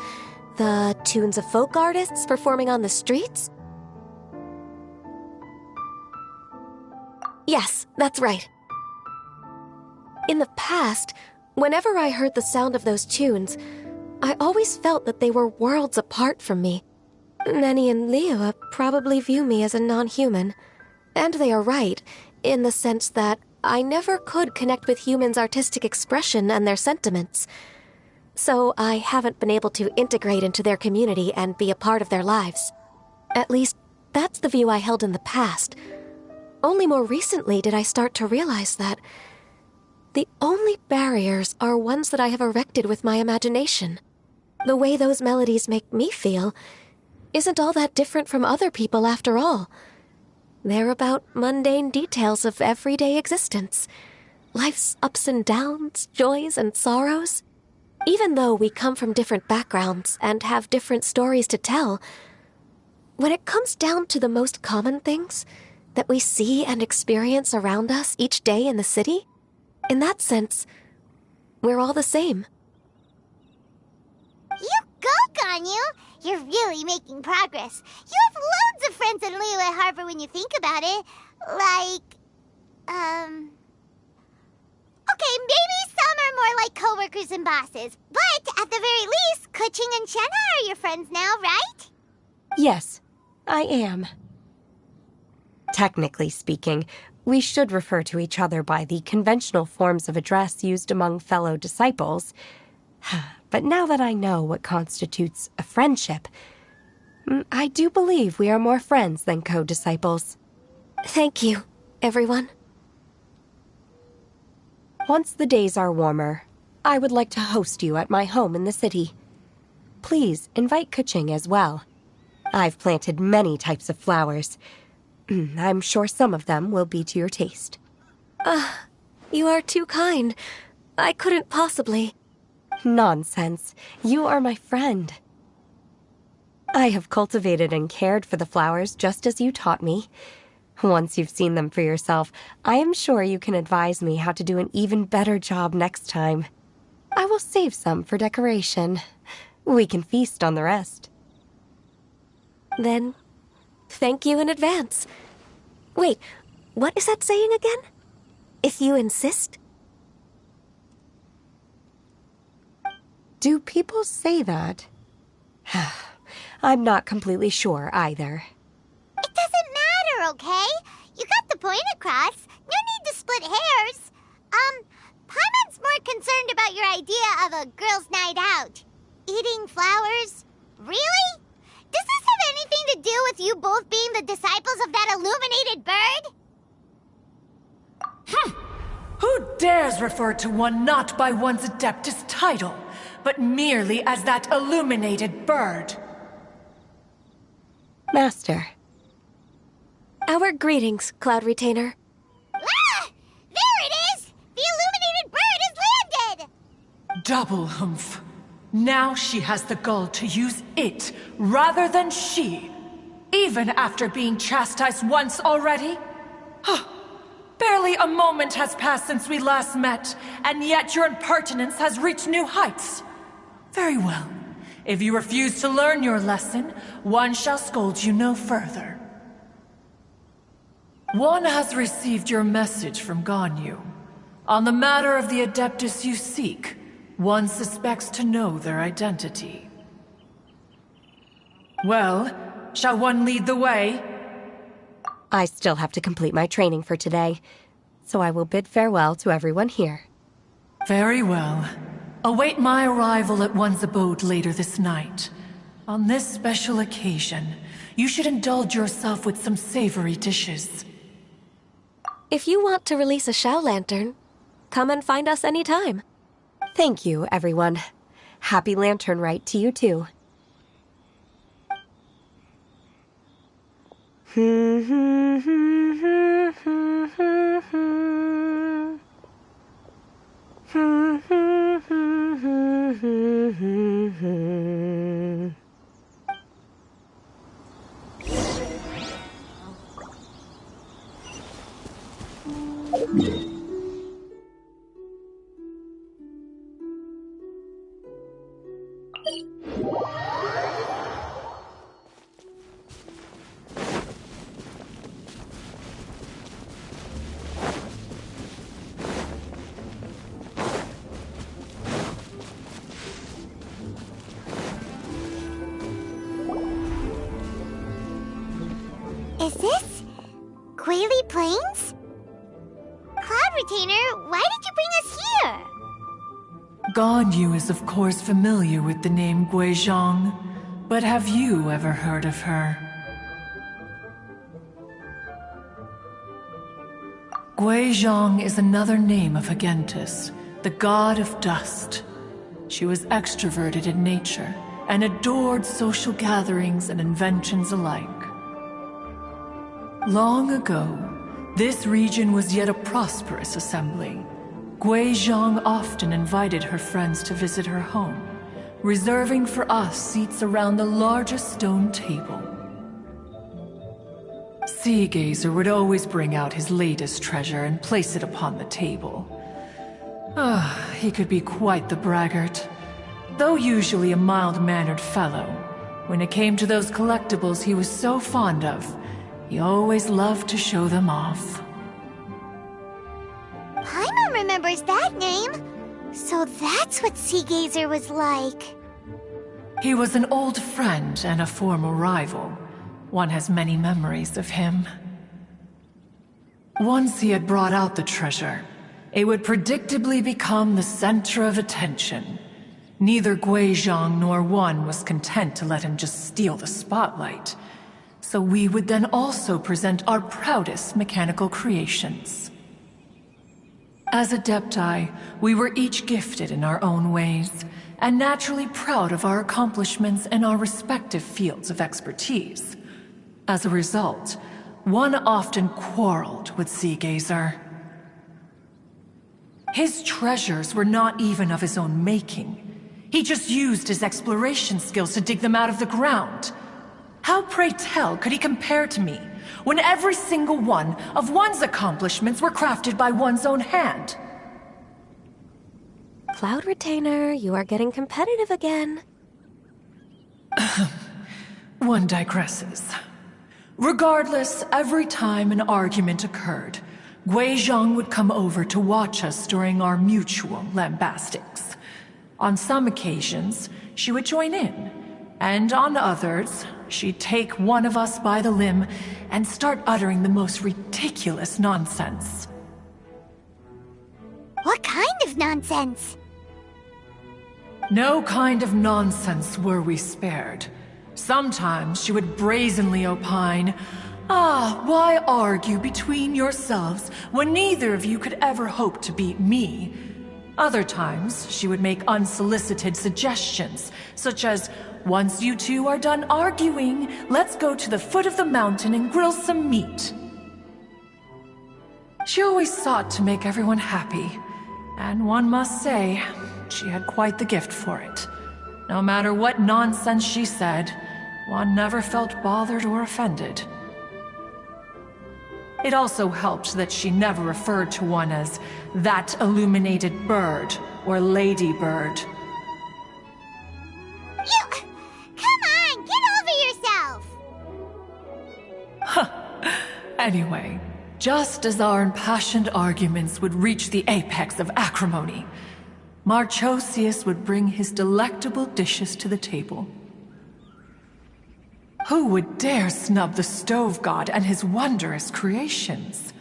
the tunes of folk artists performing on the streets. Yes, that's right. In the past, whenever I heard the sound of those tunes, I always felt that they were worlds apart from me. Nenny and Liyue probably view me as a non-human. And they are right, in the sense that I never could connect with humans' artistic expression and their sentiments. So I haven't been able to integrate into their community and be a part of their lives. At least, that's the view I held in the past. Only more recently did I start to realize that the only barriers are ones that I have erected with my imagination. The way those melodies make me feel isn't all that different from other people after all. They're about mundane details of everyday existence. Life's ups and downs, joys and sorrows. Even though we come from different backgrounds and have different stories to tell, when it comes down to the most common things that we see and experience around us each day in the city, in that sense, we're all the same.
You go, Ganyu! You're really making progress. You have loads of friends in Liyue Harbor when you think about it. Okay, maybe some are more like coworkers and bosses. But at the very least, Kuching and Shenhe are your friends now, right?
Yes, I am. Technically speaking, we should refer to each other by the conventional forms of address used among fellow disciples. But now that I know what constitutes a friendship, I do believe we are more friends than co-disciples.
Thank you, everyone.
Once the days are warmer, I would like to host you at my home in the city. Please invite Kuching as well. I've planted many types of flowers. I'm sure some of them will be to your taste.
You are too kind. I couldn't possibly.
Nonsense. You are my friend. I have cultivated and cared for the flowers just as you taught me. Once you've seen them for yourself, I am sure you can advise me how to do an even better job next time. I will save some for decoration. We can feast on the rest.
Then, thank you in advance. Wait, what is that saying again? If you insist?
Do people say that? I'm not completely sure either.
It doesn't matter, okay? You got the point across. No need to split hairs. Paimon's more concerned about your idea of a girls' night out. Eating flowers? Really? Does this have anything to do with you both being the disciples of that illuminated bird?
Who dares refer to one not by one's Adeptus title, but merely as that illuminated bird?
Master.
Our greetings, Cloud Retainer.
Ah! There it is! The illuminated bird is landed!
Double humph. Now she has the gall to use it rather than she, even after being chastised once already? Barely a moment has passed since we last met, and yet your impertinence has reached new heights. Very well. If you refuse to learn your lesson, one shall scold you no further. One has received your message from Ganyu. On the matter of the Adeptus you seek, one suspects to know their identity. Well, shall one lead the way?
I still have to complete my training for today, so I will bid farewell to everyone here.
Very well. Await my arrival at one's abode later this night. On this special occasion, you should indulge yourself with some savory dishes.
If you want to release a Shao Lantern, come and find us anytime.
Thank you, everyone. Happy Lantern Rite to you too.
Is this Guili Plains? Cloud Retainer, why did you bring us here?
Ganyu is of course familiar with the name Guizhong, but have you ever heard of her? Guizhong is another name of Agentis, the god of dust. She was extroverted in nature and adored social gatherings and inventions alike. Long ago, this region was yet a prosperous assembly. Guizhong often invited her friends to visit her home, reserving for us seats around the largest stone table. Sea Gazer would always bring out his latest treasure and place it upon the table. He could be quite the braggart. Though usually a mild-mannered fellow, when it came to those collectibles he was so fond of, he always loved to show them off.
Paimon remembers that name. So that's what Sea Gazer was like.
He was an old friend and a former rival. One has many memories of him. Once he had brought out the treasure, it would predictably become the center of attention. Neither Guizhong nor one was content to let him just steal the spotlight. So we would then also present our proudest mechanical creations. As Adepti, we were each gifted in our own ways, and naturally proud of our accomplishments in our respective fields of expertise. As a result, one often quarreled with Sea Gazer. His treasures were not even of his own making. He just used his exploration skills to dig them out of the ground. How, pray tell, could he compare to me, when every single one of one's accomplishments were crafted by one's own hand?
Cloud Retainer, you are getting competitive again.
One digresses. Regardless, every time an argument occurred, Guizhong would come over to watch us during our mutual lambastics. On some occasions, she would join in, and on others, she'd take one of us by the limb and start uttering the most ridiculous nonsense.
What kind of nonsense?
No kind of nonsense were we spared. Sometimes she would brazenly opine, why argue between yourselves when neither of you could ever hope to beat me? Other times, she would make unsolicited suggestions, such as, once you two are done arguing, let's go to the foot of the mountain and grill some meat. She always sought to make everyone happy, and one must say, she had quite the gift for it. No matter what nonsense she said, Wan never felt bothered or offended. It also helped that she never referred to one as that illuminated bird or ladybird.
Come on, get over yourself!
Anyway, just as our impassioned arguments would reach the apex of acrimony, Marchosius would bring his delectable dishes to the table. Who would dare snub the stove god and his wondrous creations?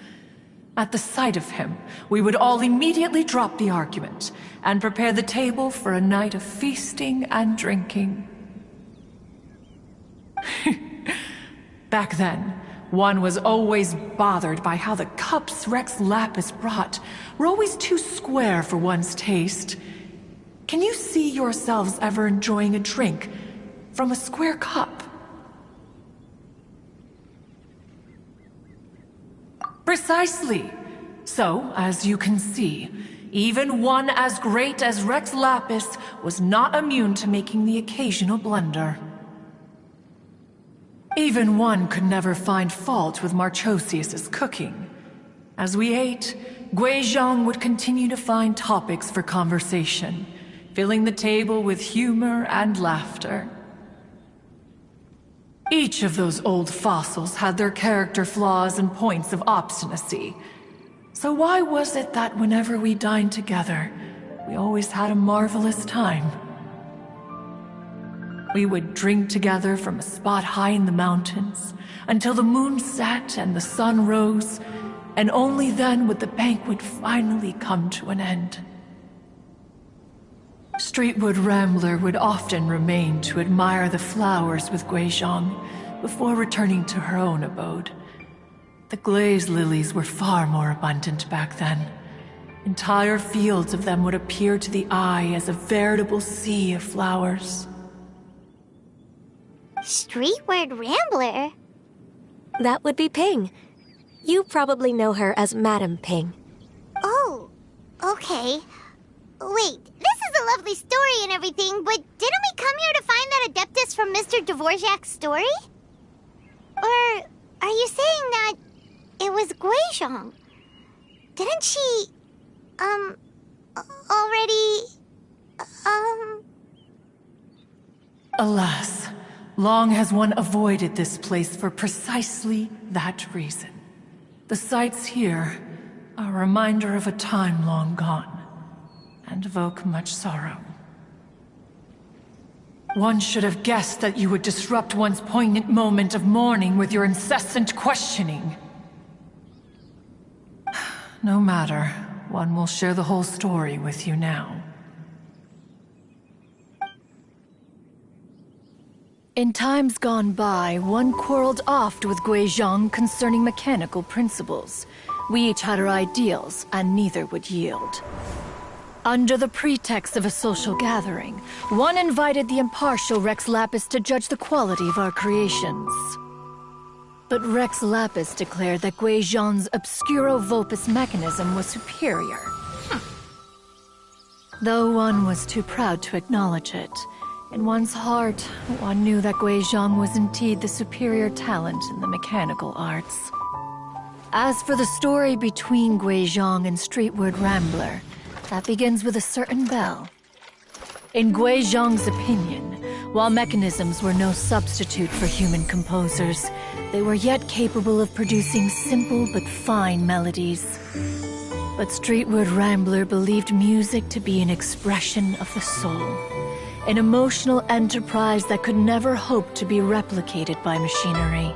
At the sight of him, we would all immediately drop the argument and prepare the table for a night of feasting and drinking. Back then, one was always bothered by how the cups Rex Lapis brought were always too square for one's taste. Can you see yourselves ever enjoying a drink from a square cup? Precisely. So, as you can see, even one as great as Rex Lapis was not immune to making the occasional blunder. Even one could never find fault with Marchosius's cooking. As we ate, Guizhong would continue to find topics for conversation, filling the table with humor and laughter. Each of those old fossils had their character flaws and points of obstinacy. So why was it that whenever we dined together, we always had a marvelous time? We would drink together from a spot high in the mountains until the moon set and the sun rose, and only then would the banquet finally come to an end. Streetwood Rambler would often remain to admire the flowers with Guizhong before returning to her own abode. The glaze lilies were far more abundant back then. Entire fields of them would appear to the eye as a veritable sea of flowers.
Streetward Rambler?
That would be Ping. You probably know her as Madam Ping.
Oh, okay. Wait, this is a lovely story and everything, but didn't we come here to find that Adeptus from Mr. Dvorak's story? Or are you saying that it was Guizhong? Didn't she, already,
Alas, long has one avoided this place for precisely that reason. The sights here are a reminder of a time long gone, and evoke much sorrow. One should have guessed that you would disrupt one's poignant moment of mourning with your incessant questioning. No matter, one will share the whole story with you now. In times gone by, one quarreled oft with Guizhong concerning mechanical principles. We each had our ideals, and neither would yield. Under the pretext of a social gathering, one invited the impartial Rex Lapis to judge the quality of our creations. But Rex Lapis declared that Guizhong's Obscuro Vulpus mechanism was superior. Though one was too proud to acknowledge it, in one's heart, one knew that Guizhong was indeed the superior talent in the mechanical arts. As for the story between Guizhong and Streetward Rambler, that begins with a certain bell. In Guizhong's opinion, while mechanisms were no substitute for human composers, they were yet capable of producing simple but fine melodies. But Streetward Rambler believed music to be an expression of the soul, an emotional enterprise that could never hope to be replicated by machinery.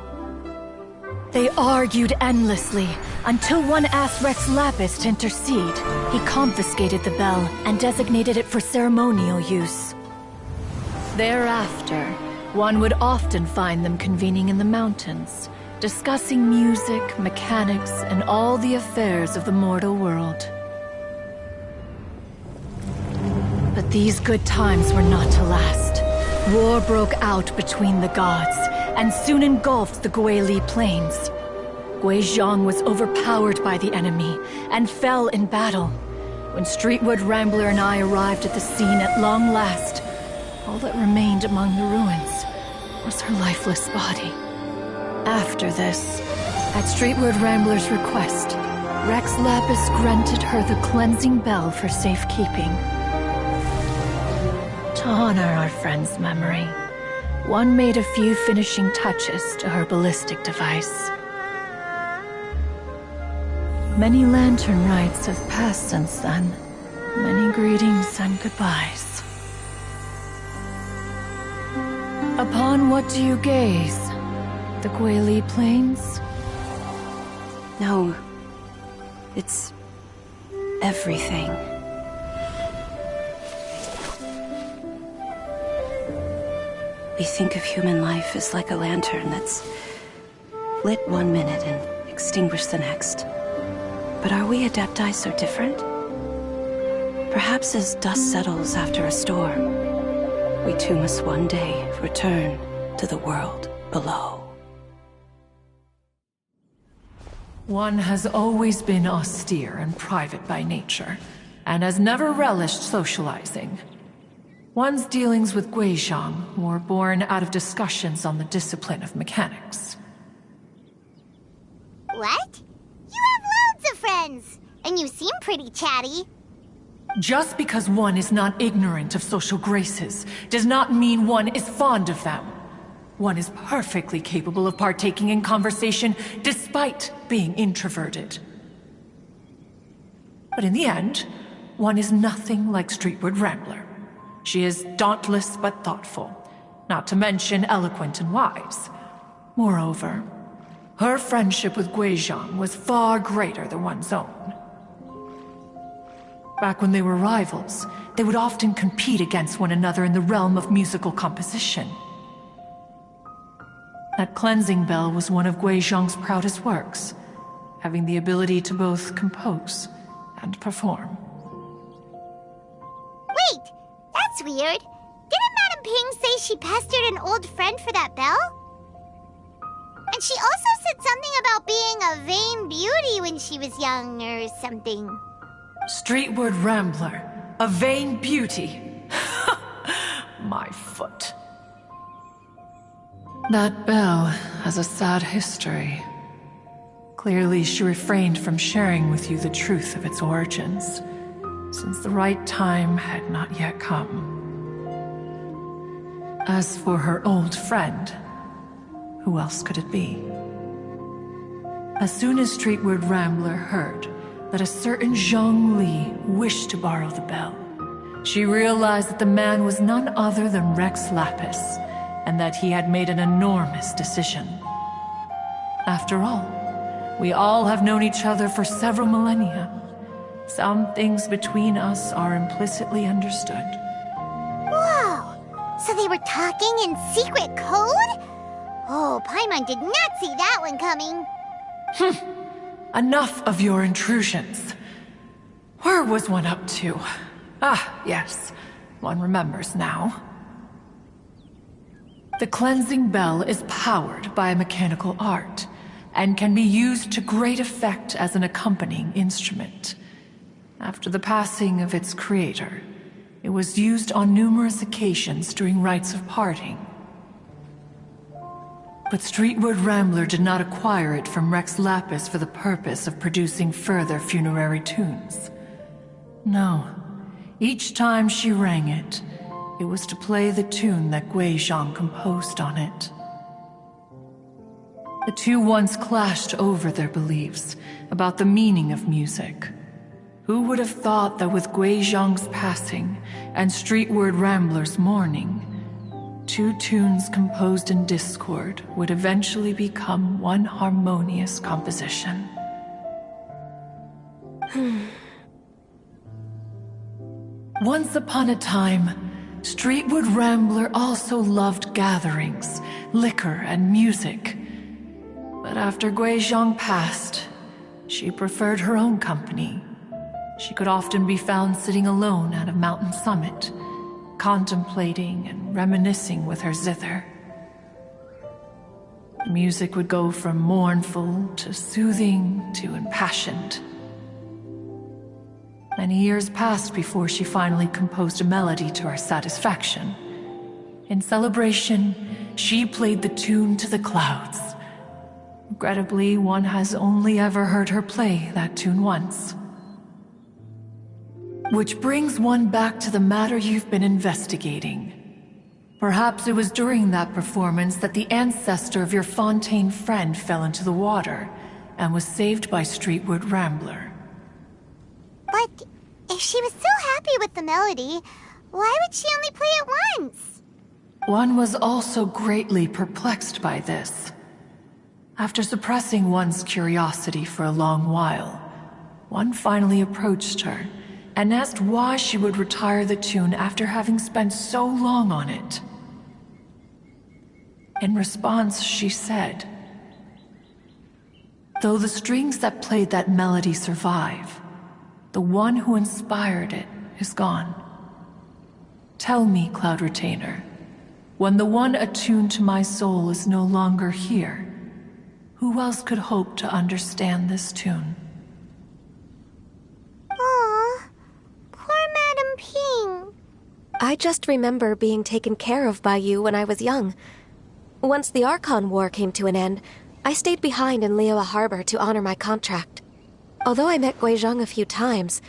They argued endlessly, until one asked Rex Lapis to intercede. He confiscated the bell and designated it for ceremonial use. Thereafter, one would often find them convening in the mountains, discussing music, mechanics, and all the affairs of the mortal world. But these good times were not to last. War broke out between the gods, and soon engulfed the Guili plains. Guizhong was overpowered by the enemy, and fell in battle. When Streetwood Rambler and I arrived at the scene at long last, All that remained among the ruins was her lifeless body. After this, at Streetward Rambler's request, Rex Lapis granted her the cleansing bell for safekeeping. To honor our friend's memory, one made a few finishing touches to her ballistic device. Many lantern rites have passed since then. Many greetings and goodbyes. Upon what do you gaze? The Guili Plains?
No. It's everything. We think of human life as like a lantern that's lit one minute and extinguished the next. But are we Adepti so different? Perhaps as dust settles after a storm, we too must one day return to the world below.
One has always been austere and private by nature, and has never relished socializing. One's dealings with Guizhong were born out of discussions on the discipline of mechanics.
What? You have loads of friends, and you seem pretty chatty.
Just because one is not ignorant of social graces does not mean one is fond of them. One is perfectly capable of partaking in conversation despite being introverted. But in the end, one is nothing like Streetward Rambler. She is dauntless but thoughtful, not to mention eloquent and wise. Moreover, her friendship with Guizhong was far greater than one's own. Back when they were rivals, they would often compete against one another in the realm of musical composition. That cleansing bell was one of Guizhong's proudest works, having the ability to both compose and perform.
Wait, that's weird. Didn't Madame Ping say she pestered an old friend for that bell? And she also said something about being a vain beauty when she was young or something.
Streetward Rambler, a vain beauty. My foot. That bell has a sad history. Clearly, she refrained from sharing with you the truth of its origins, since the right time had not yet come. As for her old friend, who else could it be? As soon as Streetward Rambler heard that a certain Zhang Li wished to borrow the bell, she realized that the man was none other than Rex Lapis, and that he had made an enormous decision. After all, we all have known each other for several millennia. Some things between us are implicitly understood.
Whoa! So they were talking in secret code? Oh, Paimon did not see that one coming.
Enough of your intrusions. Where was one up to? Ah, yes. One remembers now. The cleansing bell is powered by a mechanical art, and can be used to great effect as an accompanying instrument. After the passing of its creator, it was used on numerous occasions during rites of parting. But Streetward Rambler did not acquire it from Rex Lapis for the purpose of producing further funerary tunes. No, each time she rang it, it was to play the tune that Guizhong composed on it. The two once clashed over their beliefs about the meaning of music. Who would have thought that with Guizhong's passing and Streetward Rambler's mourning, two tunes composed in discord would eventually become one harmonious composition? Once upon a time, Streetward Rambler also loved gatherings, liquor, and music. But after Guizhong passed, she preferred her own company. She could often be found sitting alone at a mountain summit, contemplating and reminiscing with her zither. The music would go from mournful to soothing to impassioned. Many years passed before she finally composed a melody to her satisfaction, In celebration, she played the tune to the clouds. Regrettably, one has only ever heard her play that tune once. Which brings one back to the matter you've been investigating. Perhaps it was during that performance that the ancestor of your Fontaine friend fell into the water and was saved by Streetwood Rambler.
But if she was so happy with the melody, why would she only play it once?
One was also greatly perplexed by this. After suppressing one's curiosity for a long while, one finally approached her and asked why she would retire the tune after having spent so long on it. In response, she said, "Though the strings that played that melody survive, the one who inspired it is gone. Tell me, Cloud Retainer, when the one attuned to my soul is no longer here, who else could hope to understand this tune?"
Aw, poor Madam Ping.
I just remember being taken care of by you when I was young. Once the Archon War came to an end, I stayed behind in Liyue Harbor to honor my contract. Although I met Guizhong a few times,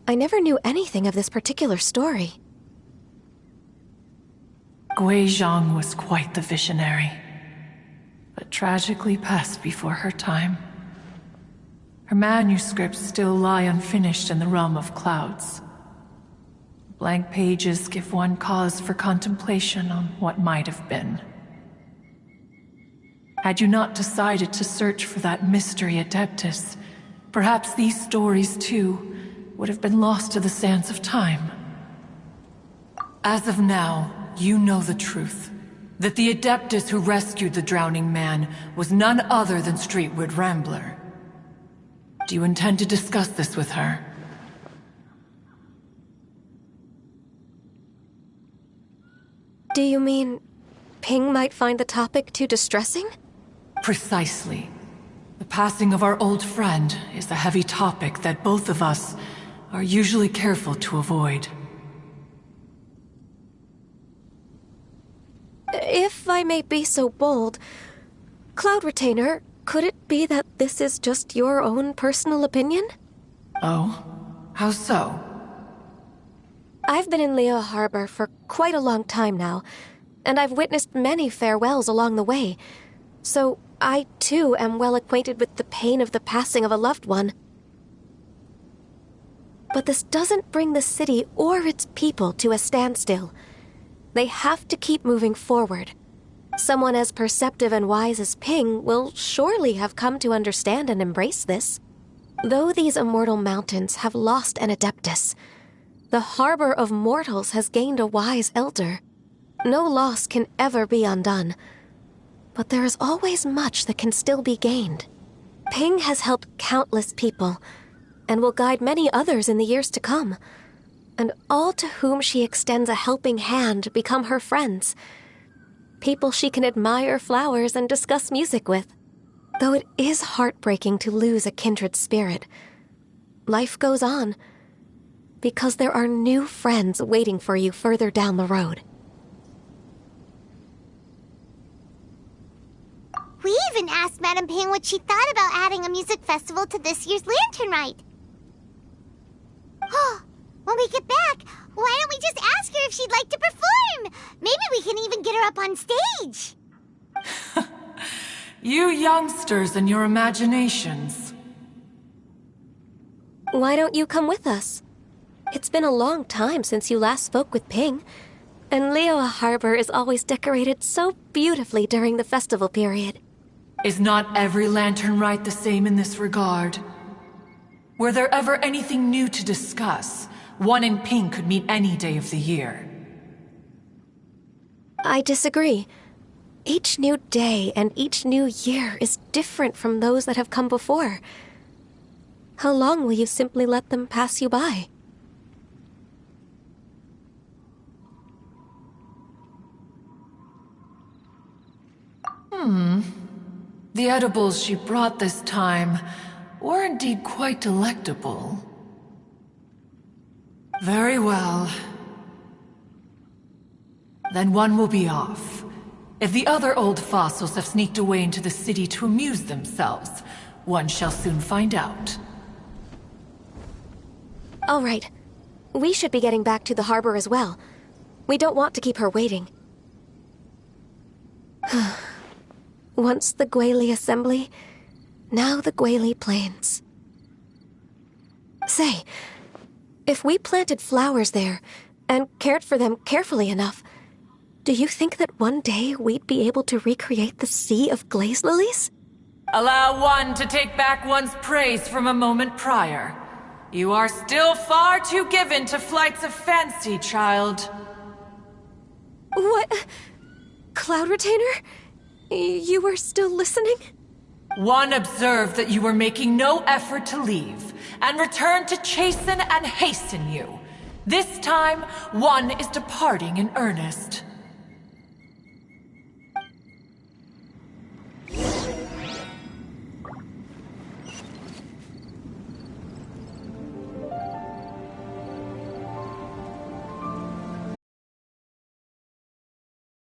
I never knew anything of this particular story.
Guizhong was quite the visionary, but tragically passed before her time. Her manuscripts still lie unfinished in the realm of clouds. Blank pages give one cause for contemplation on what might have been. Had you not decided to search for that mystery Adeptus, perhaps these stories, too, would have been lost to the sands of time. As of now, you know the truth. That the Adeptus who rescued the drowning man was none other than Streetwood Rambler. Do you intend to discuss this with her?
Do you mean Ping might find the topic too distressing?
Precisely. The passing of our old friend is a heavy topic that both of us are usually careful to avoid.
If I may be so bold, Cloud Retainer, could it be that this is just your own personal opinion?
Oh? How so?
I've been in Liyue Harbor for quite a long time now, and I've witnessed many farewells along the way, so I too am well acquainted with the pain of the passing of a loved one. But this doesn't bring the city or its people to a standstill. They have to keep moving forward. Someone as perceptive and wise as Ping will surely have come to understand and embrace this. Though these immortal mountains have lost an Adeptus, the harbor of mortals has gained a wise elder. No loss can ever be undone, but there is always much that can still be gained. Ping has helped countless people, and will guide many others in the years to come. And all to whom she extends a helping hand become her friends. People she can admire flowers and discuss music with. Though it is heartbreaking to lose a kindred spirit, life goes on, because there are new friends waiting for you further down the road.
We even asked Madam Ping what she thought about adding a music festival to this year's Lantern Rite. Oh, when we get back, why don't we just ask her if she'd like to perform? Maybe we can even get her up on stage.
You youngsters and your imaginations.
Why don't you come with us? It's been a long time since you last spoke with Ping, and Liyue Harbor is always decorated so beautifully during the festival period.
Is not every Lantern Rite the same in this regard? Were there ever anything new to discuss, one and Ping could meet any day of the year.
I disagree. Each new day and each new year is different from those that have come before. How long will you simply let them pass you by?
The edibles she brought this time were indeed quite delectable. Very well. Then one will be off. If the other old fossils have sneaked away into the city to amuse themselves, one shall soon find out.
All right. We should be getting back to the harbor as well. We don't want to keep her waiting. Once the Guili Assembly, now the Guili Plains. Say, if we planted flowers there and cared for them carefully enough, do you think that one day we'd be able to recreate the Sea of Glaze Lilies?
Allow one to take back one's praise from a moment prior. You are still far too given to flights of fancy, child.
What? Cloud Retainer? You were still listening?
One observed that you were making no effort to leave, and returned to chasten and hasten you. This time, one is departing in earnest.